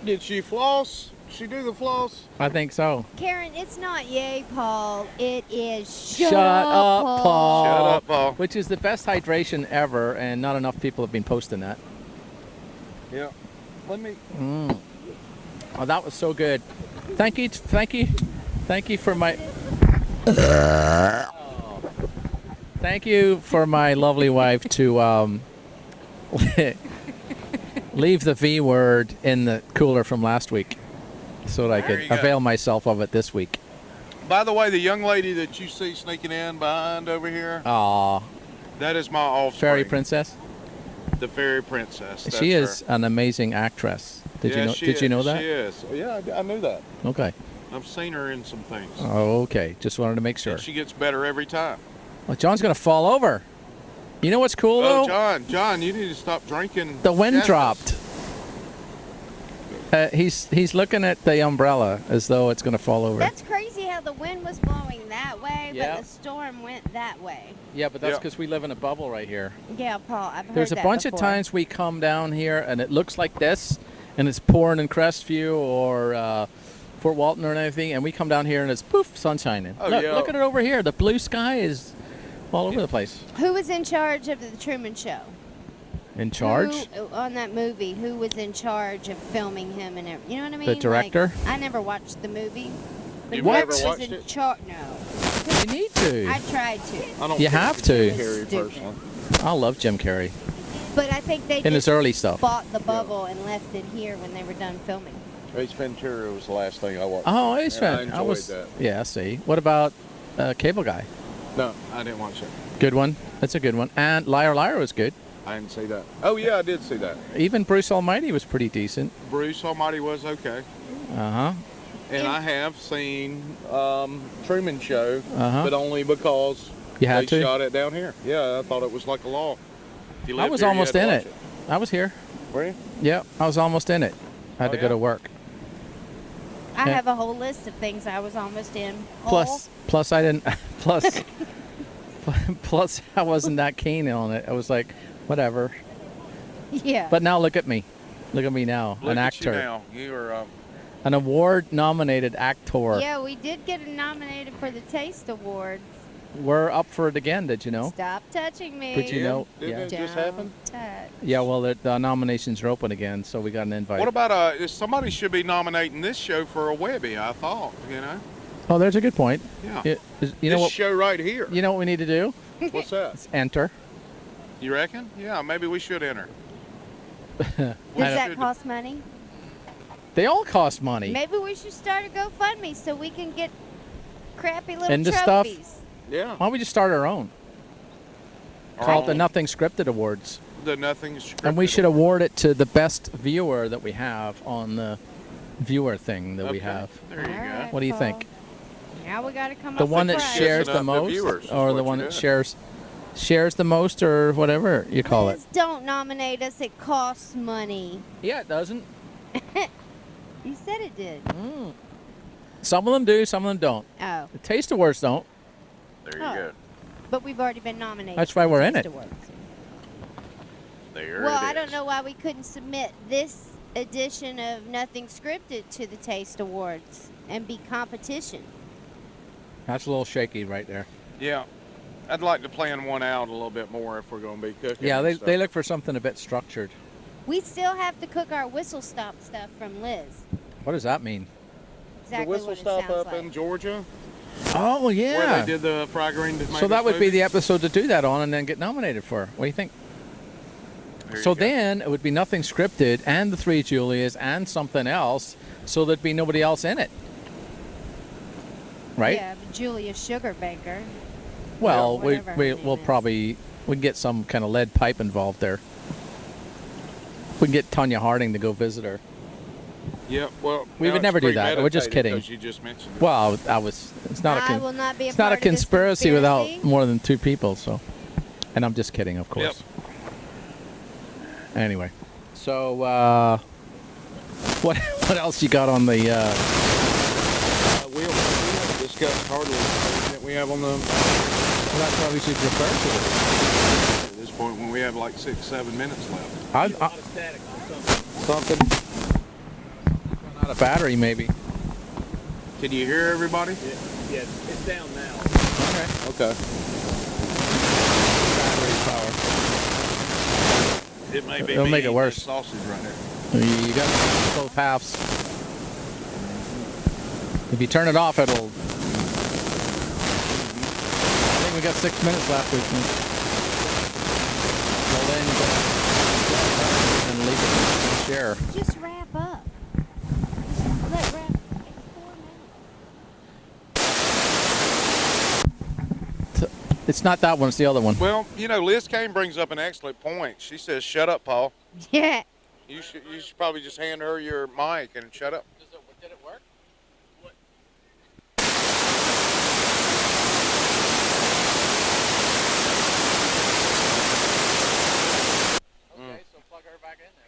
Did she floss? She do the floss? I think so. Karen, it's not yay, Paul. It is Shut up, Paul. Shut up, Paul. Which is the best hydration ever, and not enough people have been posting that. Yeah. Let me. Oh, that was so good. Thank you for my. Thank you for my lovely wife to leave the V word in the cooler from last week, so that I There could you go. avail myself of it this week. By the way, the young lady that you see sneaking in behind over here, Aw, that is my offspring. fairy princess. The fairy princess. That's She is her. an amazing actress. Did Yeah, you know? she Did you is. know that? She is. Yeah, I knew that. Okay. I've seen her in some things. Oh, okay. Just wanted to make sure. And she gets better every time. Well, John's gonna fall over. You know what's cool Oh, though? John, you need to stop drinking. The wind Shasta. dropped. He's looking at the umbrella as though it's gonna fall over. That's crazy how the wind was blowing that way, Yeah. but the storm went that way. Yeah, but that's Yeah. because we live in a bubble right here. Yeah, Paul, I've heard There's a that bunch of before. times we come down here and it looks like this, and it's pouring in Crestview or Fort Walton or anything, and we come down here and it's poof, sun shining. Oh, look, yeah. look at it over here. The blue sky is all over the place. Who was in charge of the Truman Show? In charge? On that movie, who was in charge of filming him and everything? You know what I mean? The director? Like, I never watched the movie. But You've who never was watched in it? No. You need to. I tried to. I don't You care have for to. Jim Carrey Stupid. personally. I love Jim Carrey. But I think they In his just early stuff. bought the bubble and left it here when they were done filming. Ace Ventura was the last thing I watched. Oh, Ace And I Ventura. enjoyed was, that. Yeah, see. What about Cable Guy? No, I didn't watch it. Good one. That's a good one. And Liar Liar was good. I didn't see that. Oh yeah, I did see that. Even Bruce Almighty was pretty decent. Bruce Almighty was okay. Uh-huh. And I have seen Truman Show, Uh-huh. but only because You had they to? shot it down here. Yeah, I thought it was like a law. If you I lived was here, you almost had to in watch it. I was here. Were you? Yeah, I was almost in it. I had Oh, to go yeah? to work. I Yeah. have a whole list of things I was almost in. Plus I didn't plus I wasn't that keen on it. I was like, whatever. Yeah. But now look at me. Look at me now. Look an at actor. you now. You are. An award nominated actor. Yeah, we did get nominated for the Taste Awards. We're up for it again, did you know? Stop touching me. Did you know? Didn't Yeah. it just happen? Don't touch. Yeah, well, the nominations are open again, so we got an invite. What about somebody should be nominating this show for a Webby? I thought, you know. Oh, there's a good point. Yeah. You know this what? show right here. You know what we need to do? What's that? It's enter. You reckon? Yeah, maybe we should enter. Does that cost money? They all cost money. Maybe we should start a GoFundMe so we can get crappy little And the stuff- trophies. Yeah. Why don't we just start our own? Call it the Nothing Scripted Awards. The Nothing Scripted. And we should award it to the best viewer that we have on the viewer thing that we Okay. have. There you All right, What do you Paul. think? Now we got to come The up one with that a prize. shares Guessing the up the most, viewers is or the what one you're that doing. shares the most, or whatever you call it. Please don't nominate us. It costs money. Yeah, it doesn't. You said it did. Some of them do, some of them don't. Oh, The Taste Awards don't. There you Oh. go. but we've already been nominated. That's for why the we're in Taste it. Awards. There Well, it I don't is. know why we couldn't submit this edition of Nothing Scripted to the Taste Awards and be competition. That's a little shaky right there. Yeah. I'd like to plan one out a little bit more if we're going to be cooking. Yeah, and they stuff. look for something a bit structured. We still have to cook our whistle stop stuff from Liz. What does that mean? Exactly the whistle what it stop sounds up like. in Georgia, Oh, where yeah. they did the Fry Green Tomatoes So that would be movie. the episode to do that on and then get nominated for. What do you think? There you So go. then it would be Nothing Scripted and the Three Julias and something else, so there'd be nobody else in it. Right? Yeah, Julia Sugarbaker. Well, Yeah, whatever her we'll name is. probably we can get some kind of lead pipe involved there. We can get Tanya Harding to go visit her. Yeah, well, We now would it's never do that. We're just premeditated kidding. because you just mentioned it. Well, it's not I will not be a it's not a part of this conspiracy without conspiracy. more than two people. So, and I'm just kidding, of course. Anyway, so what else you got on the? We haven't discussed hardly anything that we have on the Well, that's why we should refer to at this point when we have like 6-7 minutes left. it. I, A lot of static on something. Something. not a battery, maybe. Can you hear everybody? Yeah, it's down now. Okay. Okay. Battery power. It may be It'll me make it eating worse. that sausage right there. You got both halves. If you turn it off, it'll. I think we got 6 minutes left. We can roll in and leave it to share. Just wrap up. Let wrap. It's 4 minutes. It's not that one. It's the other one. Well, you know, Liz Kane brings up an excellent point. She says, "Shut up, Paul. Yeah. You should probably just hand her your mic and shut up." Did it work? Okay, so plug her back in then.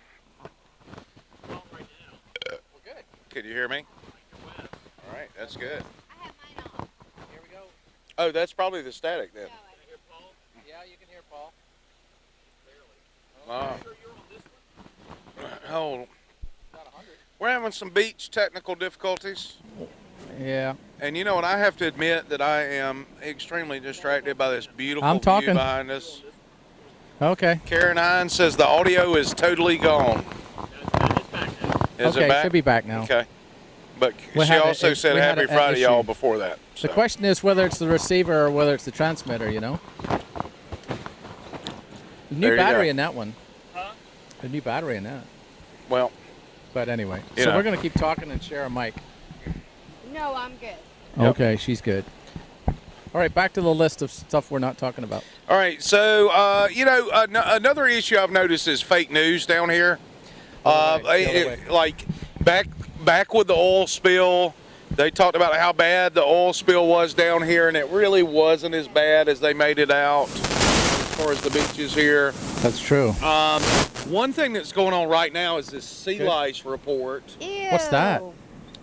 Well, good. Can you hear me? All right, that's good. I have mine on. Here we go. Oh, that's probably the static then. Yeah, you can hear Paul. Oh, we're having some beach technical difficulties. Yeah. And you know what? I have to admit that I am extremely distracted by this beautiful I'm talking. view behind us. Okay. Karen Hines says the audio is totally gone. It's back now. Is Okay, it back? should be back now. Okay. But We she had also said we had Happy an Friday, y'all, issue. before that. The so. question is whether it's the receiver or whether it's the transmitter, you know? New There you battery go. in that one. Huh? A new battery in that. Well, But anyway, You so know. we're going to keep talking and share a mic. No, I'm good. Yep. Okay, she's good. All right, back to the list of stuff we're not talking about. all right. So, another issue I've noticed is fake news down here. Go away. Like back with the oil spill, they talked about how bad the oil spill was down here, and it really wasn't as bad as they made it out as far as the beaches here. That's true. One thing that's going on right now is this sea Good. lice report. Ew. What's that?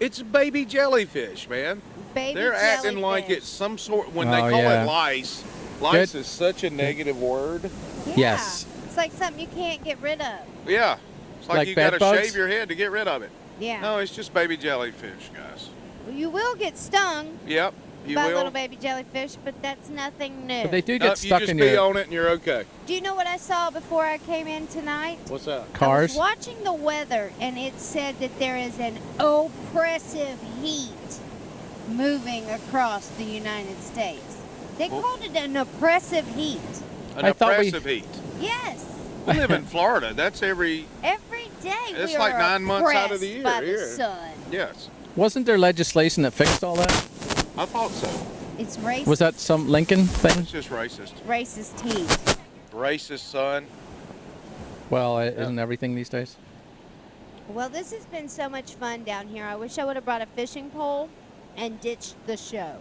It's baby jellyfish, man. Baby They're acting like jellyfish. it's some sort. When they Oh, call yeah. it lice, lice Good. is such a negative word. Yeah. Yes. It's like something you can't get rid of. Yeah, it's like, Like you bed got to bugs? shave your head to get rid of it. Yeah. No, it's just baby jellyfish, guys. You will get stung Yep, you by will. little baby jellyfish, but that's nothing new. But they do Nope, get stuck you just in be your on it and you're okay. Do you know what I saw before I came in tonight? What's that? I was cars. watching the weather, and it said that there is an oppressive heat moving across the United States. They Well- called it an oppressive heat. An I thought we- oppressive heat. Yes. We live in Florida. That's every Every day It's we like are 9 months out of the oppressed year by the here. sun. yes. Wasn't there legislation that fixed all that? I thought so. It's racist. Was that some Lincoln thing? It's just racist. Racist heat. Racist, son. Well, isn't everything these days? Well, this has been so much fun down here. I wish I would have brought a fishing pole and ditched the show.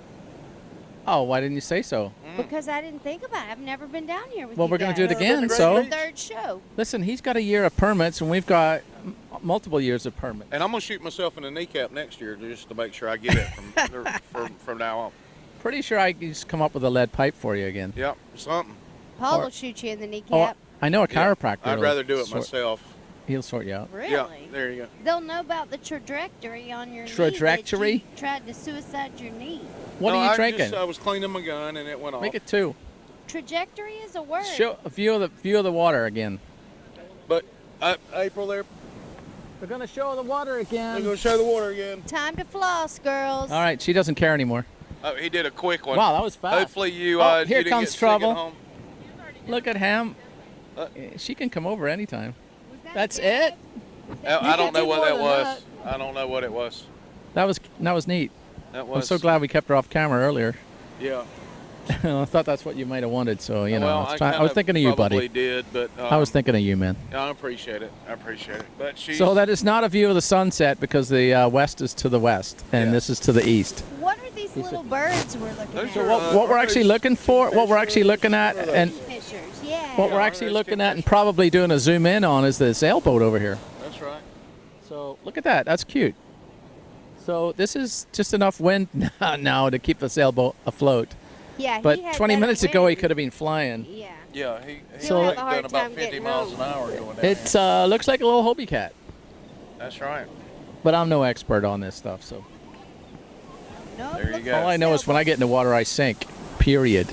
Oh, why didn't you say so? Because I didn't think about it. I've never been down here with Well, you we're going to do it guys. again, Great so. beach. Third show. Listen, he's got a year of permits, and we've got multiple years of permits. And I'm gonna shoot myself in the kneecap next year just to make sure I get it from now on. Pretty sure I can just come up with a lead pipe for you again. Yep, something. Paul Or- will shoot you in the Oh, kneecap. I know a Yeah, chiropractor. I'd will rather do it sort- myself. He'll sort you out. Really? Yeah, there you go. They'll know about the trajectory on your knee. Trajectory? That you tried to suicide your knee. What No, are you I drinking? I was cleaning my gun and it went off. Make it 2. Trajectory is a word. Show a view of the water again. But April, there. We're gonna show the water They're again. gonna show the water again. Time to floss, girls. All right, she doesn't care anymore. Oh, he did a quick one. Wow, that was fast. Hopefully you. Oh, you here didn't comes get sick at trouble. home. Look at him. Uh, She can come over anytime. Was that That's good? it. I don't can know do what more that than was. I don't know what it was. That was neat. That I'm was. so glad we kept her off camera earlier. Yeah. I thought that's what you might have wanted, so you know. Well, I was thinking of you, probably buddy. did, but I was thinking of you, man. I appreciate it. I appreciate it. But she. So that is not a view of the sunset because the west is to the west and Yeah. this is to the east. What are these little birds we're looking Those at? are, What we're actually looking for, what we're actually looking at, and Fishers, yeah. what we're Yeah, actually there's looking at and kingfisher. probably doing a zoom in on is the sailboat over here. That's right. So look at that. That's cute. So this is just enough wind now to keep the sailboat afloat. Yeah, But he had 20 that minutes ago, he wind. could have been flying. Yeah. Yeah, he So- He'll like have a hard done about time 50 getting miles home. an hour going down. It looks like a little Hobie cat, That's right. but I'm no expert on this stuff. So No, There you looks go. like all I know is when I get in the water, I sink. Period.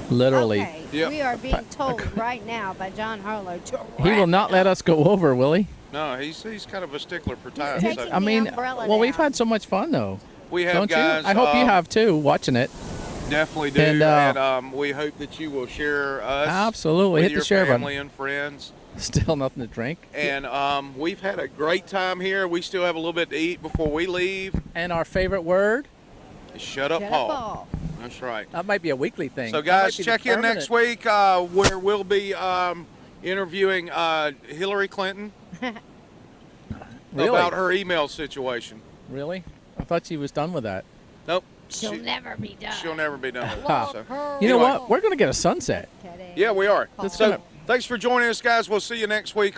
Literally. Okay. Yep. We are being told right now by John Harlow to He will wrap not it let up. us go over, will he? No, he's kind of a stickler for time. taking So I mean, the umbrella well, we've down. had so much fun though. we have Don't guys. you? I hope you have too, watching it. Definitely do, And, and we hope that you will share us. Absolutely. With Hit your the share family button. and friends. Still nothing to drink. And we've had a great time here. We still have a little bit to eat before we leave. And our favorite word? Shut up, Shut Paul. up, Paul. That's right. That might be a weekly thing. So, That might guys, be the check in next permanent- week where we'll be interviewing Hillary Clinton Really? about her email situation. Really? I thought she was done with that. Nope. She'll never be done. She'll never be done with Ha. it. So. You know Anyway. what? We're going to get a sunset. Kidding. Yeah, we are. That's So, gonna- thanks for joining us, guys. We'll see you next week.